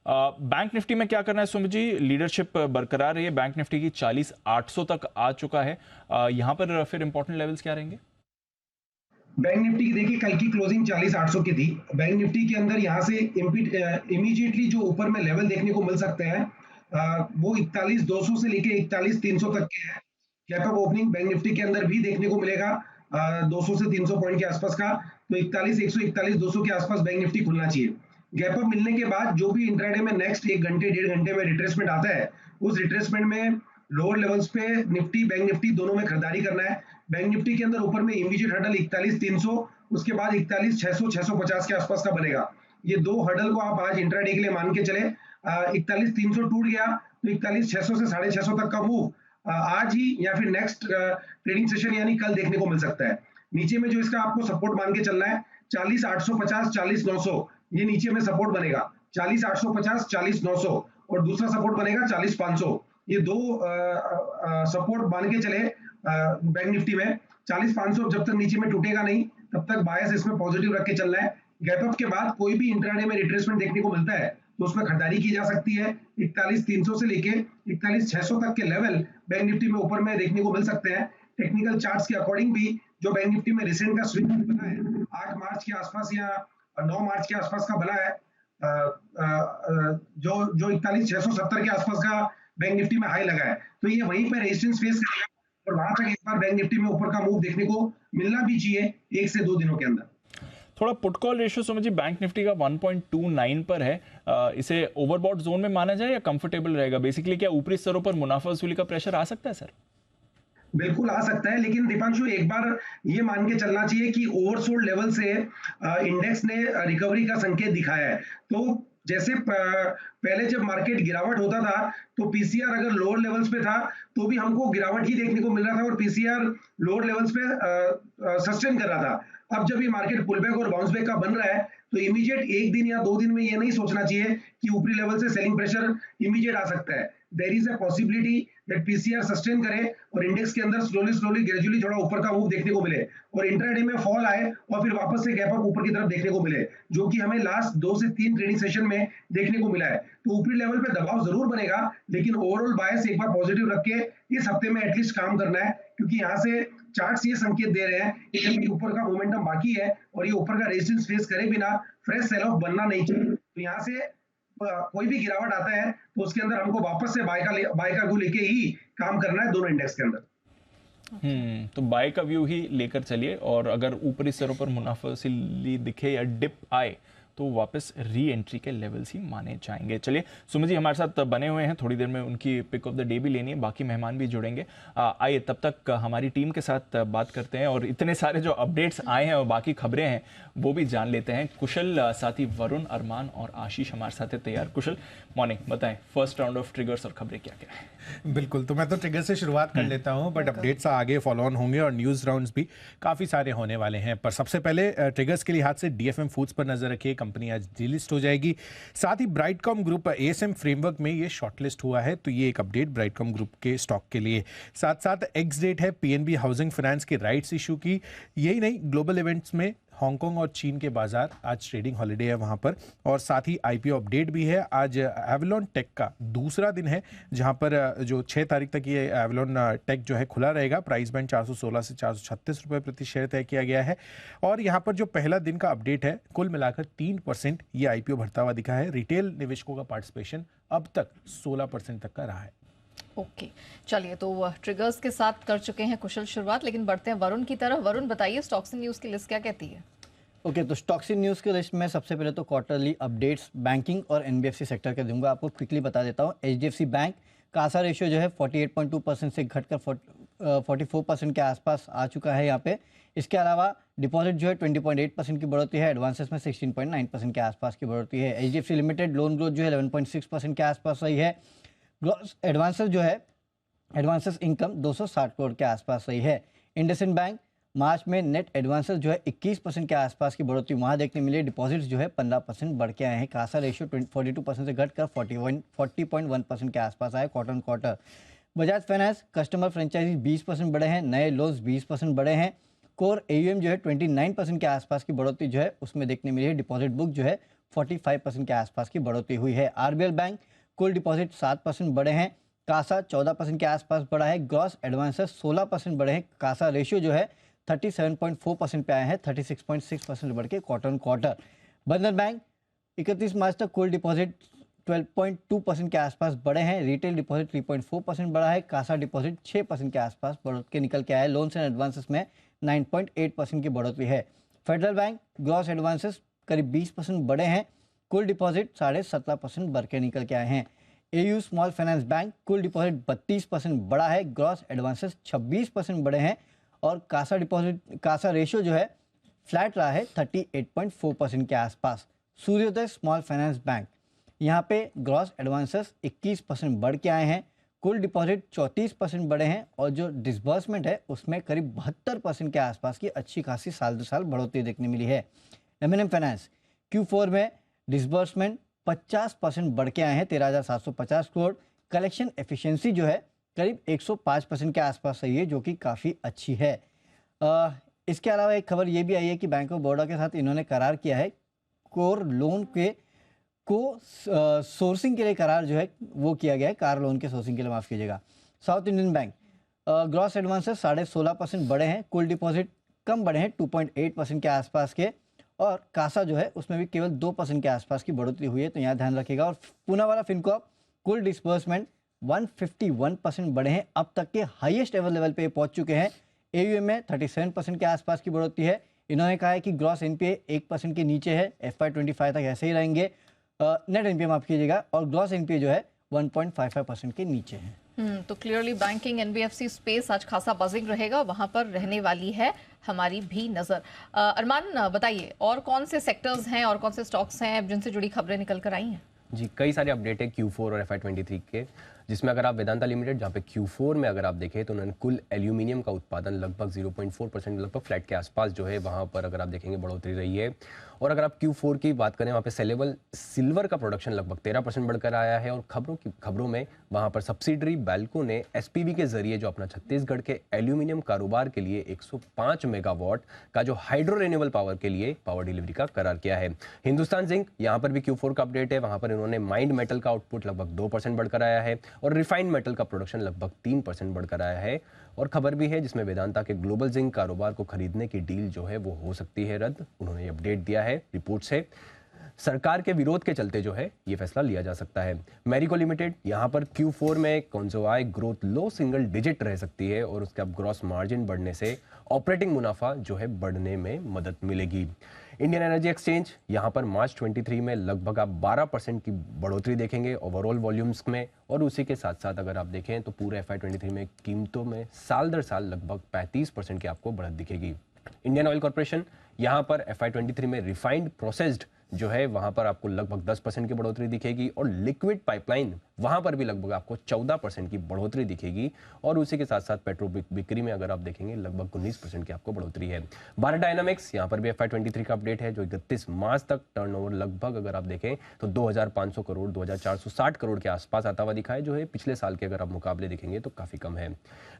बैंक निफ्टी में क्या करना है सुमित जी? लीडरशिप बरकरार रही है, बैंक निफ्टी की 40,800 तक आ चुका है। यहाँ पर फिर इंपॉर्टेंट लेवल्स क्या रहेंगे? बैंक निफ्टी की देखिए कल की क्लोजिंग 40,800 की थी। बैंक निफ्टी के अंदर यहाँ से इमीडिएटली जो ऊपर में लेवल देखने को मिल सकते हैं वो 41,200 से लेके 41,300 तक के हैं। Gap up opening bank Nifty के अंदर भी देखने को मिलेगा 200 से 300 पॉइंट के आसपास का। तो 41,100 41,200 के आसपास बैंक निफ्टी खुलना चाहिए। गैप अप मिलने के बाद जो भी इंट्राडे में नेक्स्ट 1 घंटे 1.5 घंटे में रिट्रेसमेंट आता है, उस रिट्रेसमेंट में लोअर लेवल्स पे निफ्टी बैंक निफ्टी दोनों में खरीदारी करना है। बैंक निफ्टी के अंदर ऊपर में इमीडिएट हर्डल 41,300, उसके बाद 41,600 650 के आसपास का बनेगा। ये दो हर्डल को आप आज इंट्राडे के लिए मान के चले। 41,300 टूट गया तो 41,600 से 650 तक का मूव आज ही या फिर नेक्स्ट ट्रेडिंग सेशन यानी कल देखने को मिल सकता है। नीचे में जो इसका आपको सपोर्ट मान के चलना है 40,850 40,900, ये नीचे में सपोर्ट बनेगा 40,850 40,900 और दूसरा सपोर्ट बनेगा 40,500। ये दो सपोर्ट मान के चले बैंक निफ्टी में। 40,500 जब तक नीचे में टूटेगा नहीं तब तक बायस इसमें पॉजिटिव रख के चलना है। गैप अप के बाद कोई भी इंट्राडे में रिट्रेसमेंट देखने को मिलता है तो उसमें खरीदारी की जा सकती है। 41,300 से लेके 41,600 तक के लेवल बैंक निफ्टी में ऊपर में देखने को मिल सकते हैं। टेक्निकल चार्ट्स के अकॉर्डिंग भी जो बैंक निफ्टी में रिसेंट का स्विंग बना है 8 मार्च के आसपास या 9 मार्च के आसपास का बना है, जो 41,670 के आसपास का बैंक निफ्टी में हाई लगा है, तो ये वहीं पर रेजिस्टेंस फेस करेगा और वहां तक एक बार बैंक निफ्टी में ऊपर का मूव देखने को मिलना भी चाहिए 1 से 2 दिनों के अंदर। थोड़ा पुट कॉल रेशियो समझिए बैंक निफ्टी का 1.29 पर है। इसे ओवरबॉट जोन में माना जाए या कंफर्टेबल रहेगा? बेसिकली क्या ऊपरी स्तरों पर मुनाफा वसूली का प्रेशर आ सकता है सर? बिल्कुल आ सकता है, लेकिन दीपांशु एक बार ये मान के चलना चाहिए कि ओवरसोल्ड लेवल से इंडेक्स ने रिकवरी का संकेत दिखाया है। तो जैसे पहले जब मार्केट गिरावट होता था तो पीसीआर अगर लोअर लेवल्स पे था तो भी हमको गिरावट ही देखने को मिल रहा था और पीसीआर लोअर लेवल्स पे सस्टेन कर रहा था। अब जब ये मार्केट पुलबैक और बाउंस बैक का बन रहा है तो इमीडिएट 1 दिन या 2 दिन में ये नहीं सोचना चाहिए कि ऊपरी लेवल से सेलिंग प्रेशर इमीडिएट आ सकता है। There is a possibility that PCR sustain करे और इंडेक्स के अंदर स्लोली ग्रेजुअली थोड़ा ऊपर का मूव देखने को मिले और इंट्राडे में फॉल आए और फिर वापस से गैप अप ऊपर की तरफ देखने को मिले, जो कि हमें लास्ट 2 से 3 ट्रेडिंग सेशन में देखने को मिला है। तो ऊपरी लेवल पे दबाव जरूर बनेगा, लेकिन ओवरऑल बायस एक बार पॉजिटिव रख के इस हफ्ते में एटलीस्ट काम करना है, क्योंकि यहाँ से चार्ट्स ये संकेत दे रहे हैं कि ऊपर का मोमेंटम बाकी है और ये ऊपर का रेजिस्टेंस फेस करे बिना फ्रेश सेल ऑफ बनना नहीं चाहिए। तो यहाँ से कोई भी गिरावट आता है तो उसके अंदर हमको वापस से बाय का व्यू लेके ही काम करना है दोनों इंडेक्स के अंदर। तो बाय का व्यू ही लेकर चलिए और अगर ऊपरी स्तरों पर मुनाफा वसूली दिखे या डिप आए तो वापस री एंट्री के लेवल्स ही माने जाएंगे। चलिए सुमित जी हमारे साथ बने हुए हैं, थोड़ी देर में उनकी पिक ऑफ द डे भी लेनी है, बाकी मेहमान भी जुड़ेंगे। आइए तब तक हमारी टीम के साथ बात करते हैं और इतने सारे जो अपडेट्स आए हैं और बाकी खबरें हैं वो भी जान लेते हैं। कुशल, साथी वरुण, अरमान और आशीष हमारे साथ है तैयार। कुशल, मॉर्निंग, बताएं फर्स्ट राउंड ऑफ ट्रिगर्स और खबरें क्या क्या है? बिल्कुल, तो मैं तो ट्रिगर से शुरुआत कर लेता हूं, बट अपडेट्स आगे फॉलो ऑन होंगे और न्यूज़ राउंड्स भी काफ़ी सारे होने वाले हैं। पर सबसे पहले ट्रिगर्स के लिहाज से डीएफएम फूड्स पर नजर रखिए, कंपनी आज डीलिस्ट हो जाएगी। साथ ही ब्राइटकॉम ग्रुप एएसएम फ्रेमवर्क में ये शॉर्टलिस्ट हुआ है, तो ये एक अपडेट ब्राइटकॉम ग्रुप के स्टॉक के लिए। साथ साथ एक्स डेट है पीएनबी हाउसिंग फाइनेंस के राइट्स इशू की। यही नहीं, ग्लोबल इवेंट्स में हांगकांग और चीन के बाजार आज ट्रेडिंग हॉलिडे है वहां पर। और साथ ही आईपीओ अपडेट भी है। आज एवलॉन टेक का दूसरा दिन है जहां पर जो 6 तारीख तक ये एवलॉन टेक जो है खुला रहेगा। प्राइस बैंड 416 से 436 रुपए प्रति शेयर तय किया गया है। और यहाँ पर जो पहला दिन का अपडेट है, कुल मिलाकर 3% ये आईपीओ बढ़ता हुआ दिखा है। रिटेल निवेशकों का पार्टिसिपेशन अब तक 16% तक का रहा है। ओके, चलिए तो ट्रिगर्स के साथ कर चुके हैं कुशल शुरुआत, लेकिन बढ़ते हैं वरुण की तरफ। वरुण बताइए स्टॉक्स न्यूज़ की लिस्ट क्या कहती है? ओके, तो स्टॉक्स न्यूज़ की लिस्ट में सबसे पहले तो क्वार्टरली अपडेट्स बैंकिंग और एनबीएफसी सेक्टर के दूंगा। आपको क्विकली बता देता हूँ। एचडीएफसी बैंक कासा रेशियो जो है 48.2% से घटकर 44% के आसपास आ चुका है यहाँ पे। इसके अलावा डिपॉजिट जो है 20.8% की बढ़ोतरी है। एडवांसेस में 16.9% के आसपास की बढ़ोतरी है। एचडीएफसी लिमिटेड लोन ग्रोथ जो है 11.6% के आसपास रही है। ग्रॉस एडवांसेस जो है एडवांसेस इनकम 260 करोड़ के आसपास रही है। इंडसइंड बैंक मार्च में नेट एडवांसेस जो है 21% के आसपास की बढ़ोतरी वहाँ देखने मिली। डिपॉजिट्स जो है 15% बढ़ के आए हैं। कासा रेशियो 42% से घटकर 40.1% के आसपास आए quarter on quarter. Bajaj finance customer franchise 20% बढ़े हैं। नए लोन्स 20% बढ़े हैं। कोर एयूएम जो है 29% के आसपास की बढ़ोतरी जो है उसमें देखने मिली है। डिपॉजिट बुक जो है 45% के आसपास की बढ़ोतरी हुई है। आरबीएल बैंक कुल डिपॉजिट 7% बढ़े हैं। कासा 14% के आसपास बढ़ा है। ग्रॉस एडवांसेस 16% बढ़े हैं। कासा रेशियो जो है 37.4% पे आए हैं, 36.6% बढ़ के क्वार्टर क्वार्टर। बंधन बैंक 31 मार्च तक कोल्ड डिपॉजिट 12.2% के आसपास बढ़े हैं, रिटेल डिपॉजिट 3.4% बढ़ा है, कासा डिपॉजिट 6% के आसपास बढ़ के निकल के आया है। लोन्स एंड एडवांसेस में 9.8% की बढ़ोतरी है। फेडरल बैंक ग्रॉस एडवांसेस करीब 20% बढ़े हैं, कुल डिपॉजिट 17.5% बढ़ के निकल के आए हैं। एयू स्मॉल फाइनेंस बैंक कुल डिपॉजिट 32% बढ़ा है, ग्रॉस एडवांसेस 26% बढ़े हैं और कासा रेशियो जो है फ्लैट रहा है 38.4% के आसपास। सूर्योदय स्मॉल फाइनेंस बैंक यहाँ पे ग्रॉस एडवांसेस 21% बढ़ के आए हैं, कुल डिपॉजिट 34% बढ़े हैं और जो डिसबर्समेंट है उसमें करीब 72% के आसपास की अच्छी खासी साल दर साल बढ़ोतरी देखने मिली है। एम&एम फाइनेंस Q4 में डिसबर्समेंट 50% बढ़ के आए हैं, 13,750 करोड़। कलेक्शन एफिशिएंसी जो है करीब 105% के आसपास रही है, जो कि काफ़ी अच्छी है। इसके अलावा एक खबर ये भी आई है कि बैंक ऑफ बड़ौदा के साथ इन्होंने करार किया है, कोर लोन के सोर्सिंग के लिए करार जो है वो किया गया है, कार लोन के सोर्सिंग के लिए, माफ़ कीजिएगा। South Indian bank gross advances 16.5% बढ़े हैं, कुल डिपॉजिट कम बढ़े हैं 2.8% के आसपास के, और कासा जो है उसमें भी केवल 2% के आसपास की बढ़ोतरी हुई है, तो यहाँ ध्यान रखिएगा। और पूनावाला फिनकॉर्प कुल डिस्बर्समेंट 151% बढ़े हैं, अब तक के हाईएस्ट एवर लेवल पे पहुंच चुके हैं। एयूएम में 37% के आसपास की बढ़ोतरी है। इन्होंने कहा है कि ग्रॉस एनपीए 1% के नीचे है, FY25 तक ऐसे ही रहेंगे। नेट एनपीए माफ कीजिएगा, और ग्रॉस एनपीए जो है 1.55% के नीचे है। तो क्लियरली बैंकिंग एनबीएफसी स्पेस आज खासा बजिंग रहेगा, वहां पर रहने वाली है हमारी भी नजर। अरमान बताइए, और कौन से सेक्टर्स हैं और कौन से स्टॉक्स हैं जिनसे जुड़ी खबरें निकल कर आई हैं? जी, कई सारे अपडेट है Q4 और FY23 के, जिसमें अगर आप वेदांता लिमिटेड, जहाँ पे Q4 में अगर आप देखें तो उन्होंने कुल एल्यूमिनियम का उत्पादन लगभग 0.4%, लगभग फ्लैट के आसपास जो है वहाँ पर अगर आप देखेंगे बढ़ोतरी रही है। और अगर आप Q4 की बात करें, वहाँ पे सेलेबल सिल्वर का प्रोडक्शन लगभग 13% बढ़कर आया है। और खबरों में वहाँ पर सब्सिडरी बैल्को ने SPV के जरिए जो अपना छत्तीसगढ़ के एल्यूमिनियम कारोबार के लिए 105 मेगावाट का जो हाइड्रो रिन्यूएबल पावर के लिए पावर डिलीवरी का करार किया है। हिंदुस्तान जिंक, यहाँ पर भी Q4 का अपडेट है, वहाँ पर इन्होंने माइंड मेटल का आउटपुट लगभग 2% बढ़कर आया है और रिफाइंड मेटल का प्रोडक्शन लगभग 3% बढ़कर आया है। और खबर भी है जिसमें वेदांता के ग्लोबल जिंक कारोबार को खरीदने की डील जो है वो हो सकती है रद्द। उन्होंने अपडेट दिया है रिपोर्ट से, सरकार के विरोध के चलते जो है ये फैसला लिया जा सकता है। मैरिको लिमिटेड, यहाँ पर Q4 में कंजोआई ग्रोथ लो सिंगल डिजिट रह सकती है और उसके अब ग्रॉस मार्जिन बढ़ने से ऑपरेटिंग मुनाफा जो है बढ़ने में मदद मिलेगी। इंडियन एनर्जी एक्सचेंज, यहाँ पर मार्च 23 में लगभग आप 12% की बढ़ोतरी देखेंगे ओवरऑल वॉल्यूम्स में, और उसी के साथ साथ अगर आप देखें तो पूरे FY23 में कीमतों में साल दर साल लगभग 35% की आपको बढ़त दिखेगी। इंडियन ऑयल कॉर्पोरेशन, यहाँ पर FY23 में रिफाइंड प्रोसेस्ड जो है वहां पर आपको लगभग 10% की बढ़ोतरी दिखेगी और लिक्विड पाइपलाइन वहां पर भी लगभग आपको 14% की बढ़ोतरी दिखेगी। और उसी के साथ साथ पेट्रोल बिक्री में अगर आप देखेंगे लगभग 19% की आपको बढ़ोतरी है। भारत डायनामिक्स, यहाँ पर भी FY23 का अपडेट है जो 31 मार्च तक टर्नओवर लगभग अगर आप देखें तो 2500 करोड़ 2460 करोड़ के आसपास आता हुआ दिखा है, जो है पिछले साल के अगर आप मुकाबले देखेंगे तो काफी कम है।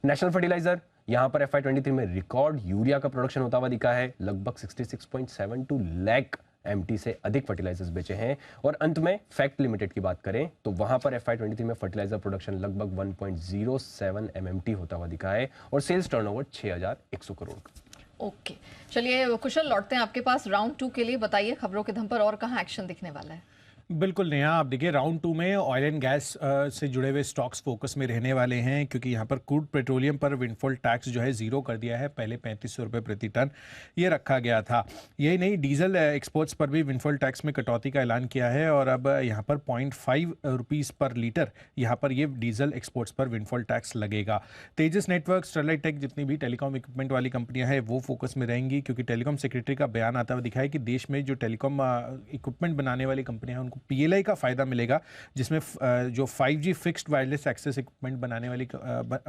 नेशनल फर्टिलाइजर, यहाँ पर FY23 में रिकॉर्ड यूरिया का प्रोडक्शन होता हुआ दिखा है, लगभग 66.72 लाख MT से अधिक फर्टिलाइजर्स बेचे हैं। और अंत में फैक्ट लिमिटेड की बात करें तो वहां पर FY23 में फर्टिलाइजर प्रोडक्शन लगभग 1.07 MMT होता हुआ दिखा है और सेल्स टर्नओवर 6100 करोड़ का। ओके, चलिए कुशल, लौटते हैं आपके पास राउंड 2 के लिए। बताइए खबरों के दम पर और कहां एक्शन दिखने वाला है? बिल्कुल नेहा, आप देखिए राउंड 2 में ऑयल एंड गैस से जुड़े हुए स्टॉक्स फोकस में रहने वाले हैं, क्योंकि यहाँ पर क्रूड पेट्रोलियम पर विंडफॉल टैक्स जो है जीरो कर दिया है। पहले 3500 रुपये प्रति टन ये रखा गया था। यही नहीं, डीजल एक्सपोर्ट्स पर भी विंडफॉल टैक्स में कटौती का ऐलान किया है और अब यहाँ पर 0.5 रुपीज़ पर लीटर यहाँ पर ये डीजल एक्सपोर्ट्स पर विंडफॉल टैक्स लगेगा। तेजस नेटवर्क, स्टरलाइट टेक, जितनी भी टेलीकॉम इक्विपमेंट वाली कंपनियां हैं वो फोकस में रहेंगी, क्योंकि टेलीकॉम सेक्रेटरी का बयान आता हुआ दिखा है कि देश में जो टेलीकॉम इक्विपमेंट बनाने वाली कंपनियां हैं उनको PLI का फायदा मिलेगा, जिसमें जो 5G fixed wireless access equipment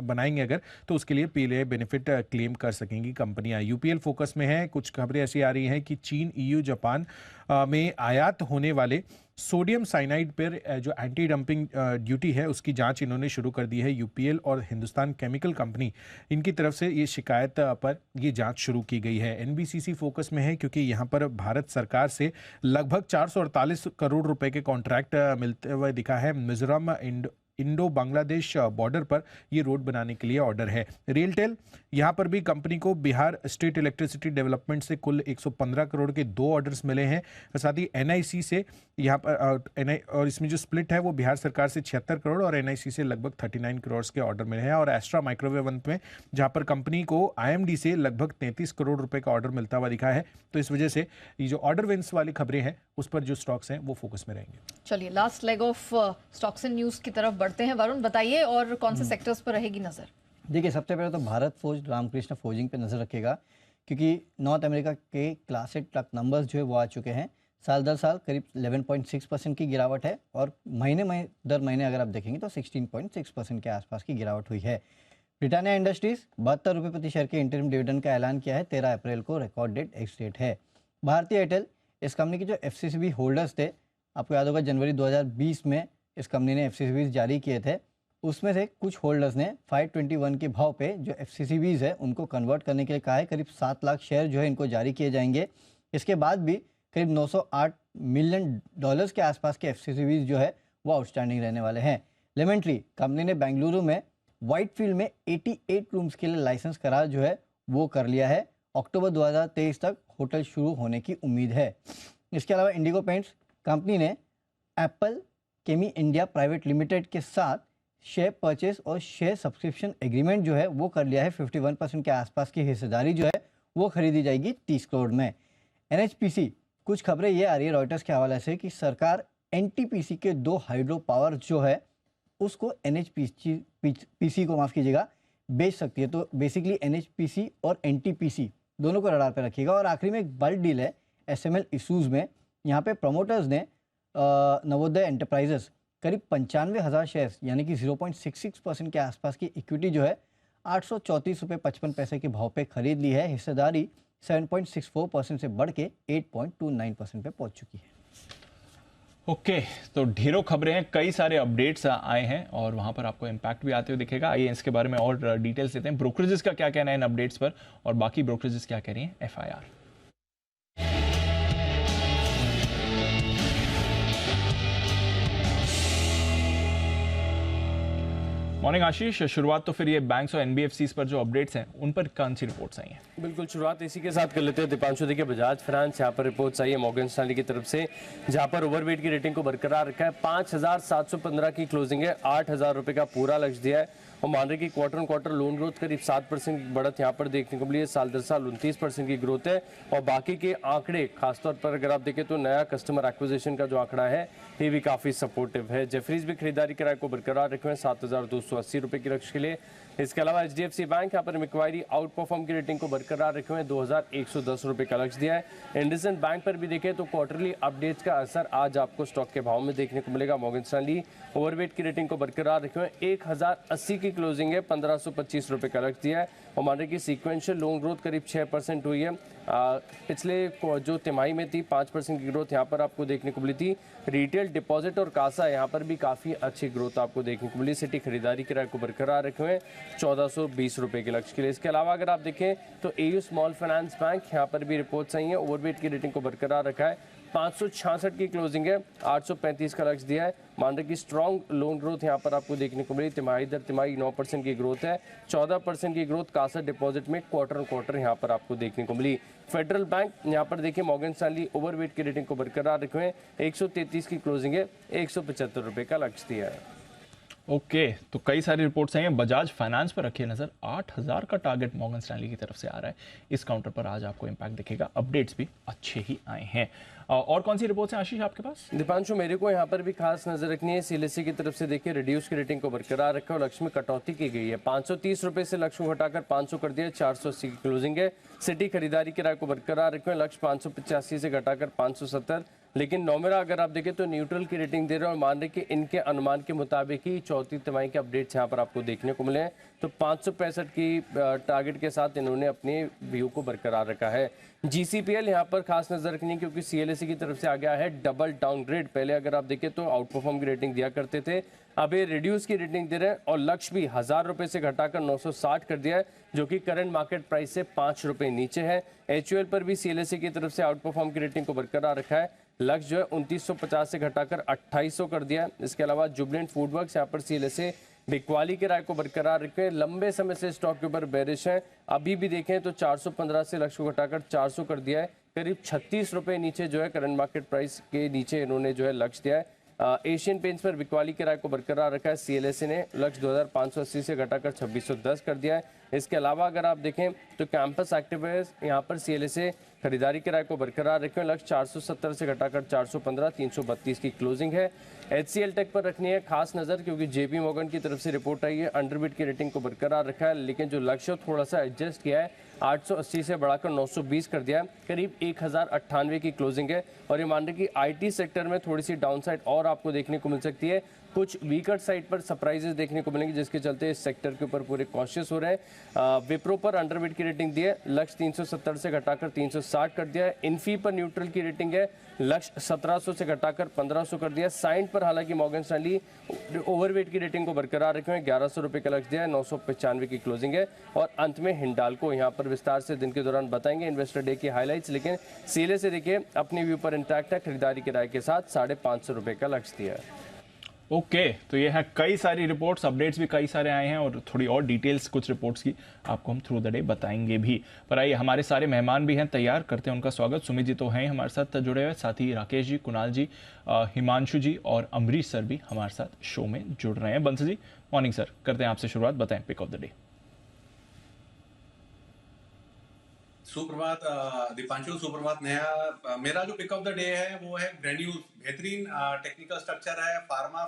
बनाएंगे अगर, तो उसके लिए PLI बेनिफिट क्लेम कर सकेंगी कंपनियां। UPL फोकस में है। कुछ खबरें ऐसी आ रही हैं कि चीन, EU, जापान में आयात होने वाले सोडियम साइनाइड पर जो एंटी डंपिंग ड्यूटी है उसकी जांच इन्होंने शुरू कर दी है। UPL और हिंदुस्तान केमिकल कंपनी, इनकी तरफ से ये शिकायत पर ये जांच शुरू की गई है। NBCC फोकस में है, क्योंकि यहाँ पर भारत सरकार से लगभग 448 करोड़ रुपए के कॉन्ट्रैक्ट मिलते हुए दिखा है। मिजोरम इंडो बांग्लादेश बॉर्डर पर ये रोड बनाने के लिए ऑर्डर है। रेलटेल, यहाँ पर भी कंपनी को बिहार स्टेट इलेक्ट्रिसिटी डेवलपमेंट से कुल 115 करोड़ के 2 ऑर्डर्स मिले हैं। साथ ही एनआईसी से यहाँ पर और इसमें जो स्प्लिट है वो बिहार सरकार से 76 करोड़ और एनआईसी से लगभग 39 करोड़ के ऑर्डर मिले हैं। और एस्ट्रा माइक्रोवेव अंत में, जहाँ पर कंपनी को आईएमडी से लगभग 33 करोड़ रुपए का ऑर्डर मिलता हुआ दिखा है। तो इस वजह से ये जो ऑर्डर विंस वाली खबरें हैं उस पर जो स्टॉक्स हैं वो फोकस में रहेंगे। चलिए last leg of stocks and news की तरफ बढ़ते हैं। वरुण बताइए, और कौन से सेक्टर्स पर रहेगी नजर? देखिए, सबसे पहले तो भारत फोर्ज रामकृष्ण फोर्जिंग पे नज़र रखेगा, क्योंकि नॉर्थ अमेरिका के क्लास 8 ट्रक नंबर्स जो है वो आ चुके हैं। साल दर साल करीब 11.6% की गिरावट है, और महीने दर महीने अगर आप देखेंगे तो 16.6% के आसपास की गिरावट हुई है। ब्रिटानिया इंडस्ट्रीज 72 रुपये प्रति शेयर के इंटरिम डिविडेंड का ऐलान किया है। 13 अप्रैल को रिकॉर्ड डेट एक्स डेट है। भारतीय एयरटेल, इस कंपनी के जो FCCB होल्डर्स थे, आपको याद होगा जनवरी 2020 में इस कंपनी ने FCCBs जारी किए थे। उसमें से कुछ होल्डर्स ने 521 के भाव पे जो FCCBs है उनको कन्वर्ट करने के लिए कहा है। करीब 7 लाख शेयर जो है इनको जारी किए जाएंगे। इसके बाद भी करीब $908 मिलियन के आसपास के FCCBs जो है वो आउटस्टैंडिंग रहने वाले हैं। लेमेंटली, कंपनी ने बेंगलुरु में व्हाइटफील्ड में 88 रूम्स के लिए लाइसेंस करार जो है वो कर लिया है। अक्टूबर 2023 तक होटल शुरू होने की उम्मीद है। इसके अलावा इंडिगो पेंट्स कंपनी ने एप्पल केमी इंडिया प्राइवेट लिमिटेड के साथ शेयर परचेस और शेयर सब्सक्रिप्शन एग्रीमेंट जो है वो कर लिया है। 51% के आसपास की हिस्सेदारी जो है वो खरीदी जाएगी 30 करोड़ में। NHPC, कुछ खबरें ये आ रही है रॉयटर्स के हवाले से कि सरकार NTPC के 2 हाइड्रो पावर जो है उसको NHPC को, माफ़ कीजिएगा, बेच सकती है। तो बेसिकली NHPC और NTPC दोनों को रडार पर रखिएगा। और आखिरी में एक बल्क डील है SML इशूज़ में। यहाँ पे प्रमोटर्स ने नवोदय एंटरप्राइजेस करीब 95,000 शेयर्स यानी कि 0.66% के आसपास की इक्विटी जो है 834 रुपये 55 पैसे के भाव पे खरीद ली है। हिस्सेदारी 7.64% से बढ़ के 8.29% पे पहुंच चुकी है। ओके, तो ढेरों खबरें हैं, कई सारे अपडेट्स आए हैं और वहां पर आपको इम्पैक्ट भी आते हुए दिखेगा। आइए इसके बारे में और डिटेल्स लेते हैं। ब्रोकरेजेस का क्या कहना है इन अपडेट्स पर, और बाकी ब्रोकरेजेस क्या कह रही हैं FIR। मॉर्निंग आशीष, शुरुआत तो फिर ये बैंक्स और NBFCs पर जो अपडेट्स हैं उन पर कौन सी रिपोर्ट्स आई हैं? बिल्कुल, शुरुआत इसी के साथ कर लेते हैं दीपांशु। देखिए, बजाज फाइनेंस यहाँ पर रिपोर्ट्स आई है मॉर्गन स्टैनली की तरफ से, जहाँ पर ओवरवेट की रेटिंग को बरकरार रखा है। 5,715 की क्लोजिंग है, 8,000 रुपये का पूरा लक्ष्य दिया है। और मान रहे कि quarter on quarter loan growth करीब 7% की बढ़त यहाँ पर देखने को मिली है। साल दर साल 29% की ग्रोथ है। और बाकी के आंकड़े, खासतौर पर अगर आप देखें तो नया कस्टमर एक्विजिशन का जो आंकड़ा है ये भी काफ़ी सपोर्टिव है। जेफरीज भी खरीदारी किराए को बरकरार रखे हुए 7,280 रुपये के लक्ष्य के लिए। इसके अलावा HDFC बैंक यहाँ पर मैक्वायरी आउट परफॉर्म की रेटिंग को बरकरार रखे हुए 2,110 रुपये का लक्ष्य दिया है। इंडसइंड बैंक पर भी देखें तो क्वार्टरली अपडेट्स का असर आज आपको स्टॉक के भाव में देखने को मिलेगा। मॉर्गन स्टैनली ओवरवेट की रेटिंग को बरकरार रखे हुए 1,080 की क्लोजिंग है, 1,525 रुपये का लक्ष्य दिया है। और मान रहे कि सीक्वेंशियल लोन ग्रोथ करीब 6% हुई है। पिछले जो तिमाही में थी 5% की ग्रोथ यहाँ पर आपको देखने को मिली थी। रिटेल डिपॉजिट और कासा यहाँ पर भी काफ़ी अच्छी ग्रोथ आपको देखने को मिली। सिटी खरीदारी किराए को बरकरार रखे हुए 1,420 रुपये के लक्ष्य के लिए। इसके अलावा अगर आप देखें तो AU स्मॉल फाइनेंस बैंक यहाँ पर भी रिपोर्ट्स आई हैं। ओवरवेट की रेटिंग को बरकरार रखा है, 566 की क्लोजिंग है, 835 का लक्ष्य दिया है। मान रहे कि स्ट्रॉन्ग लोन ग्रोथ यहाँ पर आपको देखने को मिली। तिमाही दर तिमाही 9% की ग्रोथ है, 14% की ग्रोथ कासा डिपॉजिट में क्वार्टर ऑन क्वार्टर यहाँ पर आपको देखने को मिली। फेडरल बैंक यहाँ पर देखिए मॉर्गन स्टैनली ओवरवेट की रेटिंग को बरकरार रखे हुए 133 की क्लोजिंग है, 175 रुपये का लक्ष्य दिया है। ओके, तो कई सारी रिपोर्ट्स आई हैं। बजाज फाइनेंस पर रखिए नजर, 8,000 का टारगेट मॉर्गन स्टैनली की तरफ से आ रहा है। इस काउंटर पर आज आपको इम्पैक्ट दिखेगा। अपडेट्स भी अच्छे ही आए हैं। और कौन सी रिपोर्ट्स हैं आशीष आपके पास? दीपांशु, मेरे को यहाँ पर भी खास नजर रखनी है। CLSA की तरफ से देखिए रिड्यूस की रेटिंग को बरकरार रखा और लक्ष्य में कटौती की गई है। 530 रुपये से लक्ष्य को घटाकर 500 कर दिया, 480 की क्लोजिंग है। सिटी खरीदारी किराए को बरकरार रखे, लक्ष्य 585 से घटाकर 570। लेकिन नोमेरा अगर आप देखें तो न्यूट्रल की रेटिंग दे रहे हैं और मान रहे कि इनके अनुमान के मुताबिक ही चौथी तिमाही के अपडेट्स यहाँ पर आपको देखने को मिले हैं। तो 565 की टारगेट के साथ इन्होंने अपने व्यू को बरकरार रखा है। GCPL यहाँ पर खास नजर रखनी है क्योंकि CLSA की तरफ से आ गया है डबल डाउनग्रेड। पहले अगर आप देखें तो आउट परफॉर्म की रेटिंग दिया करते थे, अब ये रिड्यूस की रेटिंग दे रहे हैं और लक्ष्य भी 1,000 रुपये से घटाकर 960 कर दिया है, जो कि करंट मार्केट प्राइस से 5 रुपये नीचे है। HUL पर भी CLSA की तरफ से आउट परफॉर्म की रेटिंग को बरकरार रखा है, लक्ष्य जो है 2950 से घटाकर 2800 कर दिया है। इसके अलावा जुबलेंट फूडवर्क्स यहाँ पर CLSA बिकवाली के राय को बरकरार रखे, लंबे समय से स्टॉक के ऊपर बेरिश है। अभी भी देखें तो 415 से लक्ष्य को घटाकर 400 कर दिया है, करीब 36 रुपए नीचे जो है करंट मार्केट प्राइस के नीचे इन्होंने जो है लक्ष्य दिया है। एशियन पेंट्स पर बिकवाली के राय को बरकरार रखा है। CLSA ने लक्ष्य 2580 से घटाकर 2610 कर दिया है। इसके अलावा अगर आप देखें तो कैंपस एक्टिवेयर्स यहाँ पर CLSA खरीदारी के राय को बरकरार रखे, लक्ष्य 470 से घटाकर 415, 332 की क्लोजिंग है। HCL टेक पर रखनी है खास नजर, क्योंकि JP मॉर्गन की तरफ से रिपोर्ट आई है, अंडरबिट की रेटिंग को बरकरार रखा है, लेकिन जो लक्ष्य थोड़ा सा एडजस्ट किया है, 880 से बढ़ाकर 920 कर दिया है, करीब 1098 की क्लोजिंग है। और ये मान रहे कि IT सेक्टर में थोड़ी सी डाउनसाइड और आपको देखने को मिल सकती है, कुछ वीकर साइड पर सरप्राइजेस देखने को मिलेंगे, जिसके चलते इस सेक्टर के ऊपर पूरे कॉशियस हो रहे हैं। विप्रो पर अंडरबिट की रेटिंग दी है, लक्ष्य 370 से घटाकर 360 कर दिया है। इन्फी पर न्यूट्रल की रेटिंग है, लक्ष्य 1700 से घटाकर 1500 कर दिया है। साइंट पर हालांकि मॉर्गन स्टैनली ओवरवेट की रेटिंग को बरकरार रखे हुए 1100 रुपए का लक्ष्य दिया है, 995 की क्लोजिंग है। और अंत में हिंडाल्को यहाँ पर विस्तार से दिन के दौरान बताएंगे इन्वेस्टर डे की हाईलाइट्स, लेकिन CLSA देखिए अपने व्यू पर इंटैक्ट है, खरीदारी के राय के साथ 550 रुपए का लक्ष्य दिया है। ओके तो ये है कई सारी रिपोर्ट्स, अपडेट्स भी कई सारे आए हैं और थोड़ी और डिटेल्स कुछ रिपोर्ट्स की आपको हम थ्रू द डे बताएंगे भी। पर आइए हमारे सारे मेहमान भी हैं तैयार, करते हैं उनका स्वागत। सुमित जी तो हैं हमारे साथ जुड़े हुए, साथ ही राकेश जी, कुणाल जी, हिमांशु जी और अमरीश सर भी हमारे साथ शो में जुड़ रहे हैं। बंस जी मॉर्निंग सर, करते हैं आपसे शुरुआत, बताएं पिक ऑफ द डे। सुप्रभात दीपांशु, सुप्रभात नेहा। मेरा जो पिक ऑफ द डे है वो है ग्रेन्यूल्स। बेहतरीन टेक्निकल स्ट्रक्चर है, फार्मा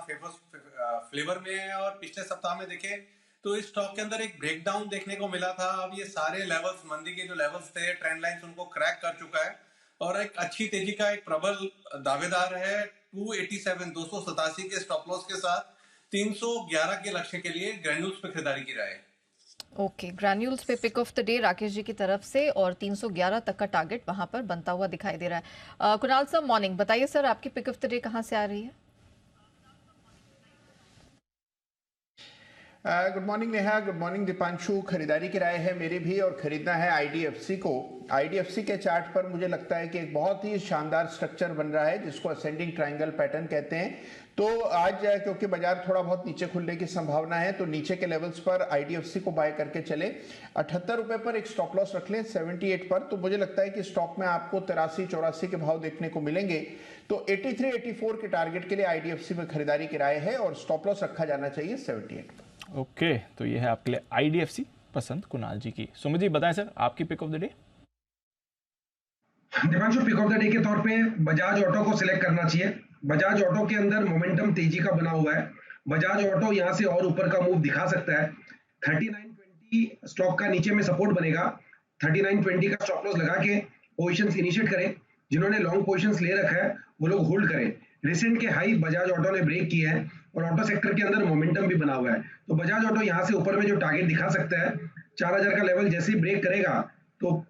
फ्लेवर में है और पिछले सप्ताह में देखें तो इस स्टॉक के अंदर एक ब्रेकडाउन देखने को मिला था। अब ये सारे लेवल्स, मंदी के जो लेवल्स थे, ट्रेंड लाइंस, उनको क्रैक कर चुका है और एक अच्छी तेजी का एक प्रबल दावेदार है। 287 के स्टॉप लॉस के साथ 311 के लक्ष्य के लिए ग्रेन्यूल्स पे खरीदारी की राय है। ओके, ग्रैन्यूल्स पे pick of the day Rakesh ji की तरफ से और 311 तक का टारगेट वहां पर बनता हुआ दिखाई दे रहा है। कुणाल सर मॉर्निंग, बताइए सर आपकी पिक ऑफ द डे कहां से आ रही है? Good morning Neha, good morning Deepanshu. खरीदारी की राय है मेरी भी और खरीदना है IDFC को। IDFC के चार्ट पर मुझे लगता है कि एक बहुत ही शानदार स्ट्रक्चर बन रहा है, जिसको असेंडिंग ट्रायंगल पैटर्न कहते हैं। तो आज क्योंकि बाजार थोड़ा बहुत नीचे खुलने की संभावना है, तो नीचे के लेवल्स पर IDFC को बाय करके चले। 78 रुपए पर एक स्टॉप लॉस रख लें 78 पर। तो मुझे लगता है कि स्टॉक में आपको 83-84 के भाव देखने को मिलेंगे। तो 83-84 के टारगेट के लिए IDFC में खरीदारी की राय है और स्टॉप लॉस रखा जाना चाहिए 78 पर। ओके तो ये है आपके लिए IDFC पसंद कुणाल जी की। सुमित जी बताएं सर आपकी pick of the day. Deepanshu, pick of the day के तौर पे बजाज ऑटो को सिलेक्ट करना चाहिए। बजाज ऑटो के अंदर मोमेंटम तेजी का बना हुआ है। बजाज ऑटो यहां से और ऊपर का मूव दिखा सकता है। 3920 स्टॉक का नीचे में सपोर्ट बनेगा। 3920 का स्टॉप लॉस लगा के पोजीशंस इनिशिएट करें। जिन्होंने लॉन्ग पोजीशंस ले रखा है वो लोग होल्ड करें। रिसेंट के हाई बजाज ऑटो ने ब्रेक किया है और ऑटो सेक्टर के अंदर मोमेंटम भी बना हुआ है। तो बजाज ऑटो यहां से ऊपर में जो टारगेट दिखा सकता है 4000 का लेवल जैसे ही ब्रेक करेगा तो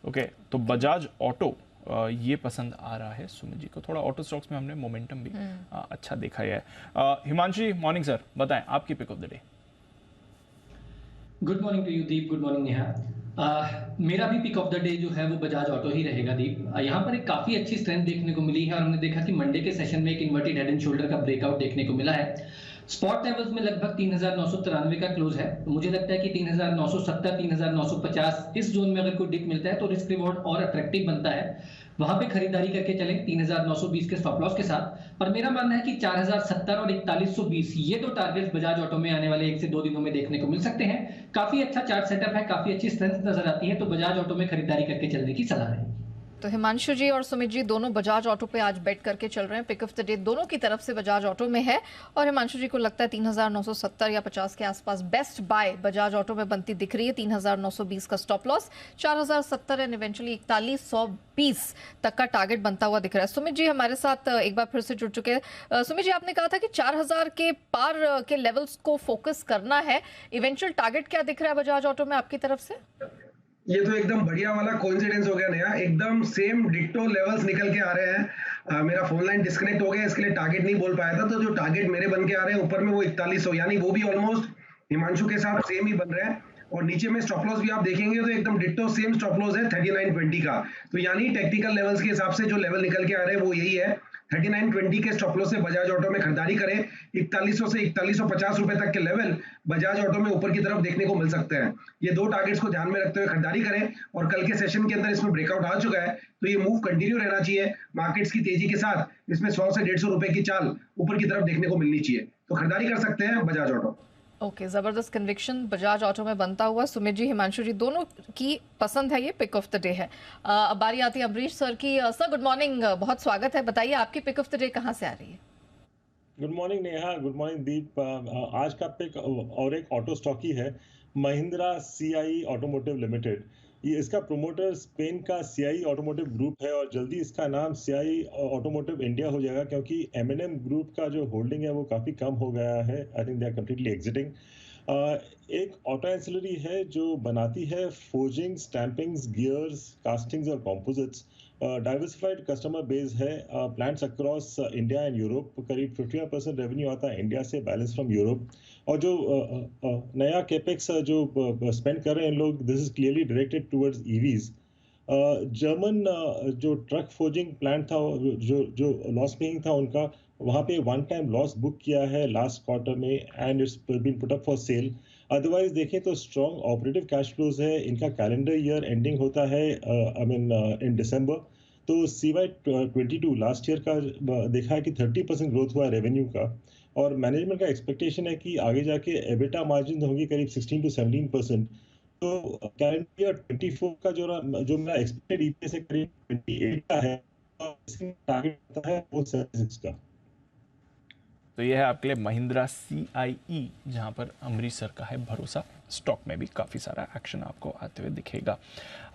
ओके तो बजाज ऑटो ये पसंद आ रहा है सुमित जी को। थोड़ा ऑटो स्टॉक्स में हमने मोमेंटम भी अच्छा देखा है। हिमांशु जी मॉर्निंग सर, बताएं आपकी pick of the day. Good morning to you Deep, good morning Neha. मेरा भी पिक ऑफ द डे जो है वो बजाज ऑटो ही रहेगा दीप। यहाँ पर एक काफी अच्छी स्ट्रेंथ देखने को मिली है और हमने देखा कि मंडे के सेशन में एक इन्वर्टेड हेड एंड शोल्डर का ब्रेकआउट देखने को मिला है। स्पॉट लेवल्स में लगभग 3993 का क्लोज है। तो मुझे लगता है कि 3970, 3950 इस जोन में अगर कोई डिप मिलता है तो रिस्क रिवॉर्ड और अट्रैक्टिव बनता है। वहां पे खरीदारी करके चलें 3920 के स्टॉप लॉस के साथ। पर मेरा मानना है कि 4070 और 4120 ये दो टारगेट्स बजाज ऑटो में आने वाले 1 से 2 दिनों में देखने को मिल सकते हैं। काफी अच्छा चार्ट सेटअप है, काफी अच्छी स्ट्रेंथ नजर आती है, तो बजाज ऑटो में खरीदारी करके चलने की सलाह है। तो हिमांशु जी और सुमित जी दोनों बजाज ऑटो पे आज बेट करके चल रहे हैं। पिक ऑफ द डे दोनों की तरफ से बजाज ऑटो में है और हिमांशु जी को लगता है 3970 या 50 के आसपास बेस्ट बाय बजाज ऑटो में बनती दिख रही है। 3920 का स्टॉप लॉस, 4070 एंड इवेंचुअली 4120 तक का टारगेट बनता हुआ दिख रहा है। सुमित जी हमारे साथ एक बार फिर से जुड़ चुके हैं। सुमित जी आपने कहा था कि 4000 के पार के लेवल्स को फोकस करना है। इवेंचुअल टारगेट क्या दिख रहा है बजाज ऑटो में आपकी तरफ से? ये तो एकदम बढ़िया वाला कोइंसिडेंस हो गया नया, एकदम सेम डिट्टो लेवल्स निकल के आ रहे हैं। मेरा फोन लाइन डिस्कनेक्ट हो गया, इसके लिए टारगेट नहीं बोल पाया था। तो जो टारगेट मेरे बन के आ रहे हैं ऊपर में वो 4100, यानी वो भी ऑलमोस्ट हिमांशु के साथ सेम ही बन रहे हैं। और नीचे में स्टॉप लॉस भी आप देखेंगे तो एकदम डिट्टो सेम स्टॉप लॉस है 39.20 का। तो यानी टेक्निकल लेवल्स के हिसाब से जो लेवल निकल के आ रहे हैं वो यही है, 39.20 के स्टॉप लॉस से बजाज ऑटो में खरीदारी करें। 4100 से 4150 रुपए तक के लेवल बजाज ऑटो में ऊपर की तरफ देखने को मिल सकते हैं। ये दो टारगेट्स को ध्यान में रखते हुए खरीदारी करें, और कल के सेशन के अंदर इसमें ब्रेकआउट आ चुका है तो ये मूव कंटिन्यू रहना चाहिए। मार्केट्स की तेजी के साथ इसमें 100 से 150 रुपए की चाल ऊपर की तरफ देखने को मिलनी चाहिए, तो खरीदारी कर सकते हैं बजाज ऑटो। ओके, जबरदस्त कन्विक्शन बजाज ऑटो में बनता हुआ। सुमित जी, हिमांशु जी, दोनों की पसंद है, ये पिक ऑफ द डे है। अब बारी आती है अमरीश सर की। सर गुड मॉर्निंग, बहुत स्वागत है, बताइए आपकी पिक ऑफ द डे कहाँ से आ रही है? Good morning Neha, good morning Deep. आज का पिक और एक ऑटो स्टॉक ही है, महिंद्रा सीआई ऑटोमोटिव लिमिटेड। ये इसका प्रोमोटर स्पेन का सीआई ऑटोमोटिव ग्रुप है और जल्दी इसका नाम सीआई ऑटोमोटिव इंडिया हो जाएगा, क्योंकि एमएनएम ग्रुप का जो होल्डिंग है वो काफ़ी कम हो गया है। I think they are completely exiting. एक ऑटो एंसिलरी है जो बनाती है फोर्जिंग, स्टैंपिंग्स, गियर्स, कास्टिंग्स और कॉम्पोजिट्स। डाइवर्सिफाइड कस्टमर बेस है, plants across India and Europe. करीब 51% रेवेन्यू आता है इंडिया से, बैलेंस फ्रॉम यूरोप। और जो नया केपेक्स जो स्पेंड कर रहे हैं लोग, this is clearly directed towards EVs. German जो ट्रक फोर्जिंग प्लांट था जो लॉस मेकिंग था उनका, वहाँ पे वन टाइम लॉस बुक किया है लास्ट क्वार्टर में, and it's been put up for sale. Otherwise देखें तो स्ट्रॉन्ग ऑपरेटिव कैश फ्लोज है। इनका कैलेंडर ईयर एंडिंग होता है इन दिसंबर। तो CY22 लास्ट ईयर का देखा है कि 30% ग्रोथ हुआ रेवेन्यू का, और मैनेजमेंट का एक्सपेक्टेशन है कि आगे जाके एबिटा मार्जिन होंगी करीब 16 to 17%। तो कैलेंडर ईयर 24 का जो मेरा एक्सपेक्टेड ईपीएस है करीब 28 का है, और टारगेट होता है वो 76 का। तो यह है आपके लिए महिंद्रा CIE, जहां पर अमरीश सर का है भरोसा। स्टॉक में भी काफ़ी सारा एक्शन आपको आते हुए दिखेगा।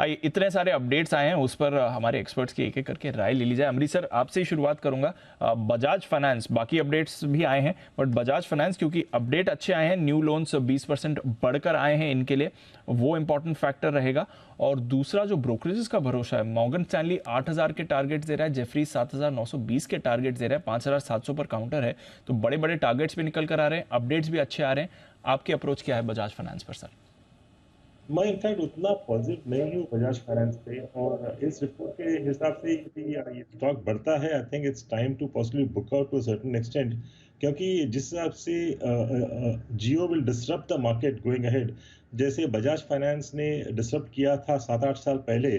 आइए, इतने सारे अपडेट्स आए हैं, उस पर हमारे एक्सपर्ट्स की एक एक करके राय ले ली जाए। अमरीश सर, आपसे ही शुरुआत करूंगा। बजाज फाइनेंस, बाकी अपडेट्स भी आए हैं बट बजाज फाइनेंस क्योंकि अपडेट अच्छे आए हैं, न्यू लोन्स 20% बढ़कर आए हैं इनके लिए, वो इंपॉर्टेंट फैक्टर रहेगा। और दूसरा जो ब्रोकरेजेस का भरोसा है, मॉर्गन स्टैनली 8000 के टारगेट दे रहा है, जेफरीज 7920 के टारगेट दे रहा है, 5700 पर काउंटर है। तो बड़े बड़े टारगेट्स भी निकल कर आ रहे हैं, अपडेट्स भी अच्छे आ रहे हैं। आपकी अप्रोच क्या है बजाज फाइनेंस पर सर? मैं इनफैक्ट उतना पॉजिटिव नहीं हूँ बजाज फाइनेंस पे, और इस रिपोर्ट के हिसाब से ये स्टॉक बढ़ता है। I think it's time to possibly book out to certain extent, क्योंकि जिस हिसाब से Jio will disrupt the market going ahead, जैसे बजाज फाइनेंस ने डिसरप्ट किया था 7-8 साल पहले,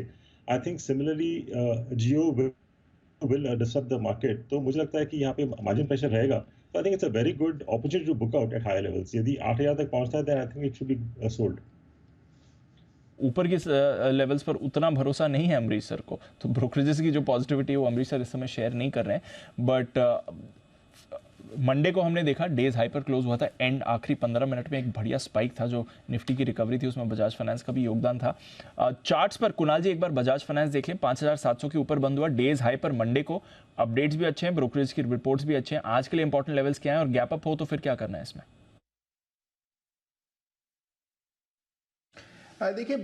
I think similarly Jio will disrupt the market. तो मुझे लगता है कि यहाँ पे मार्जिन प्रेशर रहेगा। तो I think it's a very good opportunity to book out at higher levels. यदि 8000 तक पहुंचता है then I think it should be sold. ऊपर की लेवल्स पर उतना भरोसा नहीं है अमरीश सर को, तो ब्रोकरेजेस की जो पॉजिटिविटी है वो अमरीश सर इस समय शेयर नहीं कर रहे हैं। बट मंडे को हमने देखा डेज हाई पर क्लोज हुआ था, एंड आखिरी 15 मिनट में एक बढ़िया स्पाइक था, जो निफ्टी की रिकवरी थी उसमें बजाज फाइनेंस का भी योगदान था। चार्ट्स पर कुणाल जी एक बार बजाज फाइनेंस देख लें, 5700 के ऊपर बंद हुआ डेज हाई पर मंडे को। अपडेट्स भी अच्छे हैं, ब्रोकरेज की रिपोर्ट्स भी अच्छे हैं। आज के लिए इंपॉर्टेंट लेवल्स क्या है, और गैप अप हो तो फिर क्या करना है इसमें? देखिए,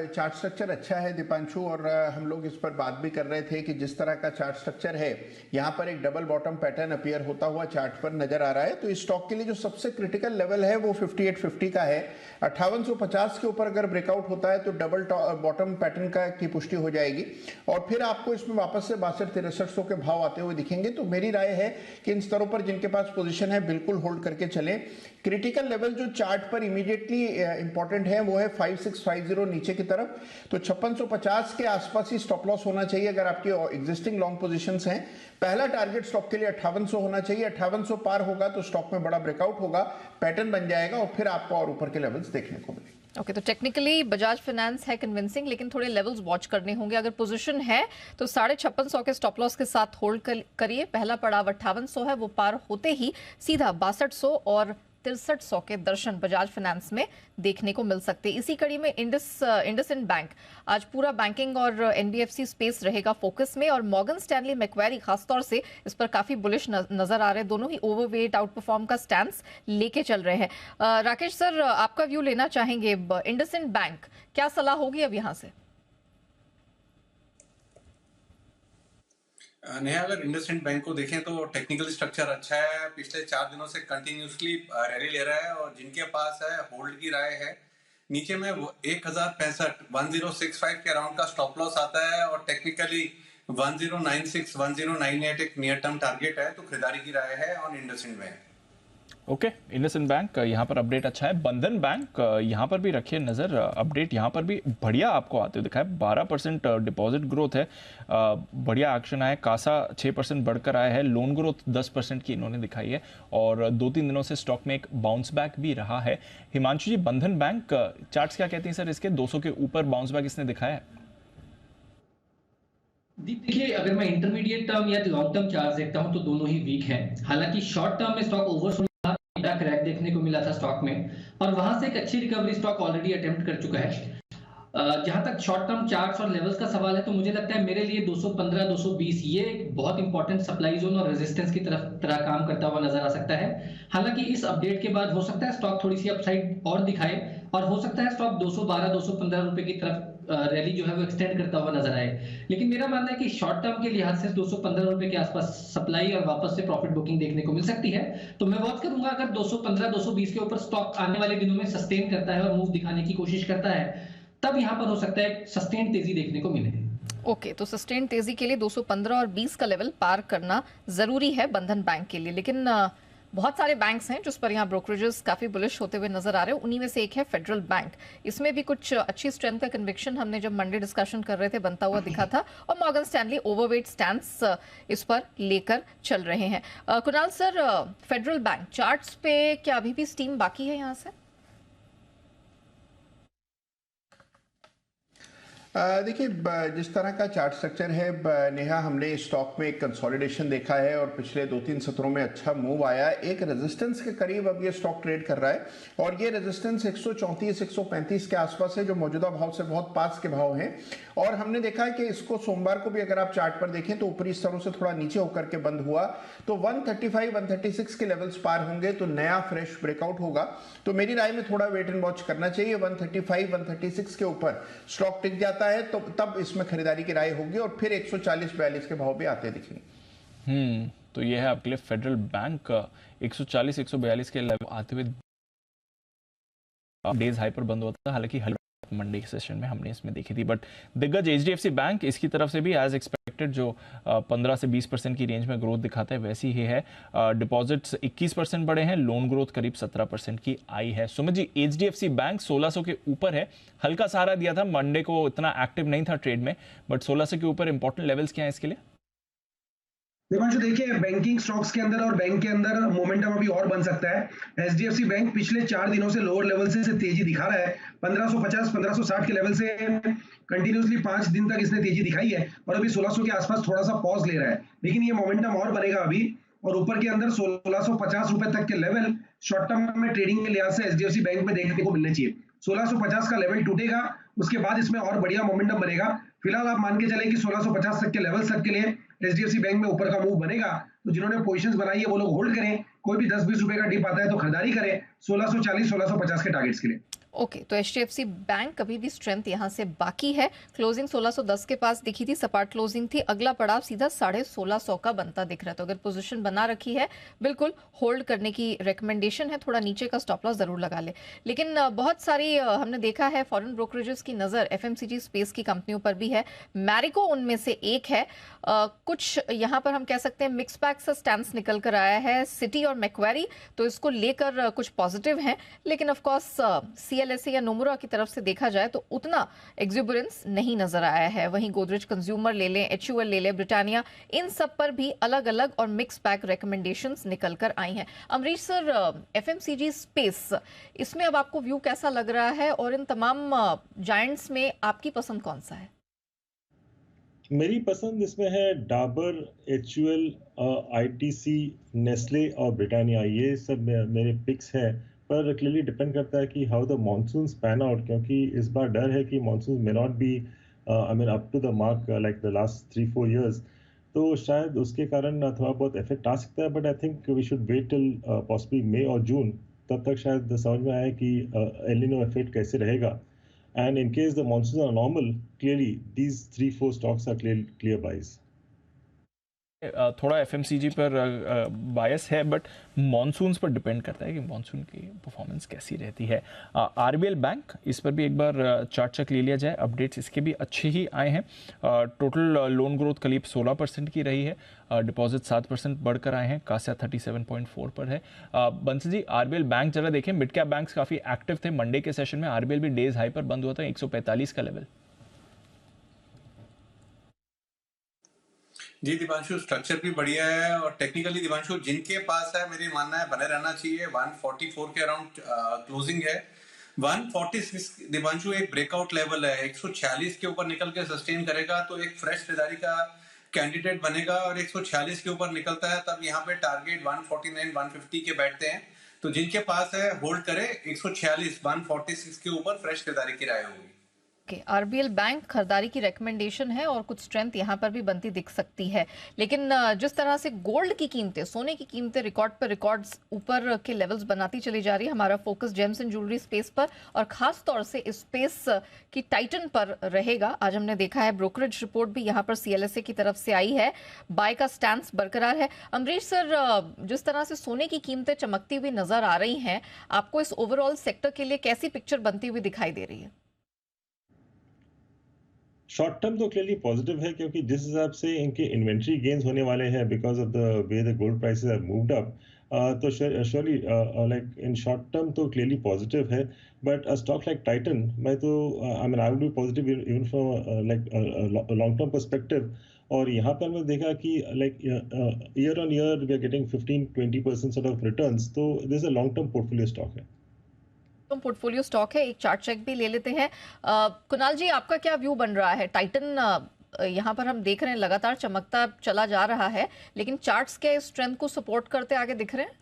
चार्ट स्ट्रक्चर अच्छा है दीपांशु, और हम लोग इस पर बात भी कर रहे थे कि जिस तरह का चार्ट स्ट्रक्चर है, यहाँ पर एक डबल बॉटम पैटर्न अपीयर होता हुआ चार्ट पर नजर आ रहा है। तो इस स्टॉक के लिए जो सबसे क्रिटिकल लेवल है वो 5850 का है। 5850 के ऊपर अगर ब्रेकआउट होता है तो डबल बॉटम पैटर्न की पुष्टि हो जाएगी, और फिर आपको इसमें वापस से 62-6300 के भाव आते हुए दिखेंगे। तो मेरी राय है कि इन स्तरों पर जिनके पास पोजीशन है बिल्कुल होल्ड करके चलें। क्रिटिकल लेवल जो चार्ट पर इमीडिएटली इंपॉर्टेंट है वो है 5650 नीचे की तरफ। तो 5650 के आसपास ही स्टॉप लॉस होना चाहिए अगर आपकी एग्जिस्टिंग लॉन्ग पोजीशंस हैं। पहला टारगेट स्टॉक के लिए 5800 होना चाहिए। 5800 पार होगा तो स्टॉक में बड़ा ब्रेकआउट होगा, पैटर्न बन जाएगा, और फिर आपको और ऊपर के लेवल्स देखने को मिलेंगे। ओके, तो टेक्निकली बजाज फाइनेंस है कन्विंसिंग, लेकिन थोड़े लेवल्स वॉच करने होंगे। अगर पोजीशन है तो 5650 के स्टॉप लॉस के साथ होल्ड करिए। पहला पड़ाव 5800 है, वो पार होते ही सीधा 6200 और 6300 के दर्शन बजाज फाइनेंस में देखने को मिल सकते हैं। इसी कड़ी में इंडसइंड बैंक, आज पूरा बैंकिंग और एनबीएफसी स्पेस रहेगा फोकस में, और मॉर्गन स्टैनली मैक्वेरी खासतौर से इस पर काफी बुलिश नजर आ रहे हैं। दोनों ही ओवरवेट आउट परफॉर्म का स्टैंस लेके चल रहे हैं। राकेश सर, आपका व्यू लेना चाहेंगे, इंडसइंड बैंक क्या सलाह होगी अब यहां से? नेहा, अगर इंडसइंड बैंक को देखें तो टेक्निकल स्ट्रक्चर अच्छा है, पिछले 4 दिनों से कंटिन्यूसली रैली ले रहा है, और जिनके पास है होल्ड की राय है। नीचे में 1065 के अराउंड का स्टॉप लॉस आता है और टेक्निकली 1096 1098 एक नियर टर्म टारगेट है, तो खरीदारी की राय है on IndusInd bank. Okay, IndusInd bank यहाँ पर अपडेट अच्छा है। बंधन बैंक यहाँ पर भी रखिए नज़र, अपडेट यहाँ पर भी बढ़िया आपको आते दिखा है। 12% डिपॉजिट ग्रोथ है, बढ़िया एक्शन आया, कासा 6% बढ़कर आया है, लोन ग्रोथ 10% की इन्होंने दिखाई है और 2-3 दिनों से स्टॉक में एक बाउंस बैक भी रहा है। हिमांशु जी, बंधन बैंक चार्ट्स क्या कहते हैं सर इसके? 200 के ऊपर बाउंस बैक इसने दिखाया है। देखिए, अगर मैं इंटरमीडिएट टर्म या लॉन्ग टर्म चार्ट देखता हूं तो दोनों ही वीक हैं। हालांकि शॉर्ट टर्म में स्टॉक ओवरसोल्ड क्रैक देखने को मिला था स्टॉक में और वहां से एक अच्छी रिकवरी स्टॉक ऑलरेडी अटेम्प्ट कर चुका है। जहां तक शॉर्ट टर्म चार्ट्स और लेवल्स का सवाल है तो मुझे लगता है मेरे लिए 215 220 ये एक बहुत इंपॉर्टेंट सप्लाई जोन और रेजिस्टेंस की तरह काम करता हुआ नजर आ सकता है। हालांकि इस अपडेट के बाद हो सकता है स्टॉक थोड़ी सी अपसाइड और दिखाए और हो सकता है स्टॉक 212 215 रुपए की तरफ रैली जो है वो एक्सटेंड करता हुआ नजर आए। लेकिन मेरा मानना है कि शॉर्ट टर्म के लिहाज से 215 रुपए के आसपास सप्लाई और वापस से प्रॉफिट बुकिंग देखने को मिल सकती है। तो मैं वॉच करूंगा, अगर 215 220 के ऊपर स्टॉक आने वाले दिनों में सस्टेन करता है और मूव दिखाने की कोशिश करता है, तब यहां पर हो सकता है सस्टेन तेजी देखने को मिले। ओके, तो सस्टेन तेजी के लिए 215 और 20 का लेवल पार करना जरूरी है बंधन बैंक के लिए। लेकिन बहुत सारे बैंक्स हैं जिस पर यहाँ ब्रोकरेजेस काफी बुलिश होते हुए नजर आ रहे हैं। उन्हीं में से एक है फेडरल बैंक। इसमें भी कुछ अच्छी स्ट्रेंथ का कन्विक्शन हमने जब मंडे डिस्कशन कर रहे थे बनता हुआ दिखा था और मॉर्गन स्टैनली ओवरवेट स्टैंस इस पर लेकर चल रहे हैं। Kunal sir, federal bank charts पे क्या अभी भी स्टीम बाकी है यहाँ से? देखिए, जिस तरह का चार्ट स्ट्रक्चर है नेहा, हमने स्टॉक में एक कंसोलिडेशन देखा है और पिछले 2-3 सत्रों में अच्छा मूव आया। एक रेजिस्टेंस के करीब अब ये स्टॉक ट्रेड कर रहा है और ये रेजिस्टेंस 134 135 के आसपास है, जो मौजूदा भाव से बहुत पास के भाव हैं। और हमने देखा है कि इसको सोमवार को भी अगर आप चार्ट पर देखें तो ऊपरी स्तरों से थोड़ा नीचे होकर के बंद हुआ, तो 135 136 के लेवल्स पार होंगे तो नया फ्रेश ब्रेकआउट होगा। तो मेरी राय में थोड़ा वेट एंड वॉच करना चाहिए। 135 136 के ऊपर स्टॉक टिक जाता है तो तब इसमें खरीदारी की राय होगी और फिर 140-42 के भाव भी आते दिखेंगे। तो ये है आपके लिए फेडरल बैंक 140 142 के लेवल आते हुए डेज हाई पर बंद होता था। हालांकि मंडे के सेशन में हमने इसमें देखी थी, बट दिग्गज एचडीएफसी बैंक इसकी तरफ से भी एज एक्सपेक्टेड जो 15 से 20% की रेंज में ग्रोथ दिखाता है वैसी ही है। डिपॉजिट्स 21% बढ़े हैं, लोन ग्रोथ करीब 17% की आई है। सुमित जी, एचडीएफसी बैंक 1600 के ऊपर है, हल्का सहारा दिया था मंडे को, इतना एक्टिव नहीं था ट्रेड में, बट 1600 के ऊपर इंपॉर्टेंट लेवल्स क्या है इसके लिए? दिवांशु, देखिए, बैंकिंग स्टॉक्स के अंदर और बैंक के अंदर मोमेंटम अभी और बन सकता है। एचडीएफसी बैंक पिछले 4 दिनों से लोअर लेवल से तेजी दिखा रहा है। 1550 1560 के लेवल से कंटिन्यूसली 5 दिन तक इसने तेजी दिखाई है और अभी 1600 के आसपास थोड़ा सा पॉज ले रहा है, लेकिन ये मोमेंटम और बनेगा अभी। और ऊपर के अंदर 1650 रुपए तक के लेवल शॉर्ट टर्म में ट्रेडिंग के लिहाज से एचडीएफसी बैंक में देखने को मिलने चाहिए। 1650 का लेवल टूटेगा, उसके बाद इसमें और बढ़िया मोमेंटम बनेगा। फिलहाल आप मान के चलें कि 1650 तक के लेवल तक के लिए एचडीएफसी बैंक में ऊपर का मूव बनेगा। तो जिन्होंने पोजीशंस बनाई है वो लोग होल्ड करें, कोई भी 10-20 रुपए का डिप आता है तो खरीदारी करें 1640 1650 के टारगेट्स के लिए। ओके, तो एचडीएफसी बैंक अभी भी स्ट्रेंथ यहाँ से बाकी है। क्लोजिंग 1610 के पास दिखी थी, सपाट क्लोजिंग थी। अगला पड़ाव सीधा 1650 का बनता दिख रहा है। तो अगर पोजीशन बना रखी है, बिल्कुल होल्ड करने की रिकमेंडेशन है। थोड़ा नीचे का स्टॉप लॉस जरूर लगा ले। लेकिन बहुत सारी हमने देखा है फॉरेन ब्रोकरेजेस की नजर एफएमसीजी स्पेस की कंपनियों पर भी है। मैरिको उनमें से एक है। कुछ यहाँ पर हम कह सकते हैं मिक्स बैग सा स्टैंस निकल कर आया है। सिटी और मैक्वेरी तो इसको लेकर कुछ पॉजिटिव हैं, लेकिन ऑफकोर्स सीएलएसए या नोमुरा की तरफ से देखा जाए तो उतना एक्सुबरेंस नहीं नजर आया है। वहीं गोदरेज कंज्यूमर ले लें, एचयूएल ले लें, ब्रिटानिया, इन सब पर भी अलग अलग और मिक्स बैग रिकमेंडेशंस निकल कर आई हैं। अमरीश सर, एफएमसीजी स्पेस, इसमें अब आपको व्यू कैसा लग रहा है और इन तमाम जायंट्स में आपकी पसंद कौन सा है? मेरी पसंद इसमें है डाबर, एचयूएल, आईटीसी, नेस्ले और ब्रिटानिया। ये सब मेरे पिक्स हैं, पर क्लियरली डिपेंड करता है कि how the monsoon pan out, क्योंकि इस बार डर है कि monsoon may not be up to the mark like the last 3-4 years। तो शायद उसके कारण थोड़ा बहुत इफेक्ट आ सकता है, but I think we should wait till possibly May और जून, तब तक शायद समझ में आए कि एल निनो इफेक्ट कैसे रहेगा। And in case the monsoons are normal, clearly these 3-4 stocks are clear buys. थोड़ा एफएमसीजी पर बायस है, बट मॉनसून्स पर डिपेंड करता है कि मॉनसून की परफॉर्मेंस कैसी रहती है। आरबीएल बैंक, इस पर भी एक बार चार्ट चेक ले लिया जाए। अपडेट्स इसके भी अच्छे ही आए हैं। टोटल लोन ग्रोथ करीब 16% की रही है, डिपॉजिट 7% बढ़कर आए हैं, कास्या 37.4 पर है। बंसी जी, आरबीएल बैंक जरा देखें, मिड कैप बैंक्स काफ़ी एक्टिव थे मंडे के सेशन में। आरबीएल भी डेज हाई पर बंद हुआ था, 145 का लेवल। जी दीपांशु, स्ट्रक्चर भी बढ़िया है और टेक्निकली दीपांशु जिनके पास है, मेरी मानना है बने रहना चाहिए। 144 के अराउंड क्लोजिंग है। 146 दीपांशु एक ब्रेकआउट लेवल है, 146 के ऊपर निकल के सस्टेन करेगा तो एक फ्रेश खरीदारी का कैंडिडेट बनेगा, और 146 के ऊपर निकलता है तब यहाँ पे टारगेट 149 150 के बैठते हैं। तो जिनके पास है होल्ड करे, 146 146 के ऊपर फ्रेश खरीदारी की राय होगी। आरबीएल बैंक खरीदारी की रिकमेंडेशन है और कुछ स्ट्रेंथ यहाँ पर भी बनती दिख सकती है। लेकिन जिस तरह से गोल्ड की कीमतें, सोने की कीमतें रिकॉर्ड पर रिकॉर्ड्स ऊपर के लेवल्स बनाती चली जा रही है, हमारा focus James and jewellery space पर और खास तौर से इस स्पेस की टाइटन पर रहेगा। आज हमने देखा है ब्रोकरेज रिपोर्ट भी यहाँ पर सीएलएसए की तरफ से आई है, बाय का स्टैंस बरकरार है। अमरीश सर, जिस तरह से सोने की कीमतें चमकती हुई नजर आ रही हैं, आपको इस ओवरऑल सेक्टर के लिए कैसी पिक्चर बनती हुई दिखाई दे रही है? शॉर्ट टर्म तो क्लियरली पॉजिटिव है, क्योंकि जिस हिसाब से इनके इन्वेंट्री गेन्स होने वाले हैं because of the way the gold prices have moved up, तो surely like in short term तो क्लियरली पॉजिटिव है। But a stock like Titan, मैं तो I mean I would be positive even from like long term perspective. और यहाँ पर मैं देखा कि like year on year we are getting 15-20% sort of returns, तो this is a long term portfolio stock है। पोर्टफोलियो स्टॉक है। एक चार्ट चेक भी ले लेते हैं। कुणाल जी, आपका क्या व्यू बन रहा है? टाइटन यहाँ पर हम देख रहे हैं लगातार चमकता चला जा रहा है, लेकिन चार्ट्स के स्ट्रेंथ को सपोर्ट करते आगे दिख रहे हैं।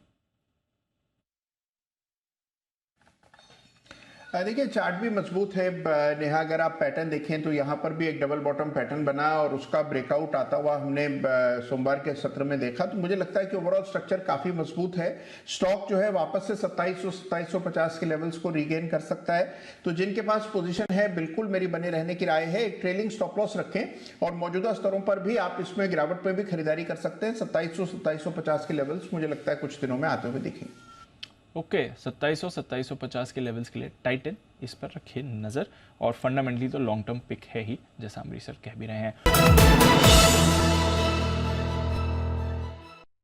देखिए चार्ट भी मजबूत है नेहा। अगर आप पैटर्न देखें तो यहाँ पर भी एक डबल बॉटम पैटर्न बना और उसका ब्रेकआउट आता हुआ हमने सोमवार के सत्र में देखा। तो मुझे लगता है कि ओवरऑल स्ट्रक्चर काफी मजबूत है। स्टॉक जो है वापस से 2700-2750 के लेवल्स को रीगेन कर सकता है। तो जिनके पास पोजीशन है, बिल्कुल मेरी बने रहने की राय है। एक ट्रेलिंग स्टॉप लॉस रखें और मौजूदा स्तरों पर भी आप इसमें गिरावट पर भी खरीदारी कर सकते हैं। 2700-2750 के लेवल्स मुझे लगता है कुछ दिनों में आते हुए दिखेंगे। ओके, 2700-2750 के लेवल्स के लिए टाइटन, इस पर रखिए नज़र। और फंडामेंटली तो लॉन्ग टर्म पिक है ही, जैसा अमरीश सर कह भी रहे हैं।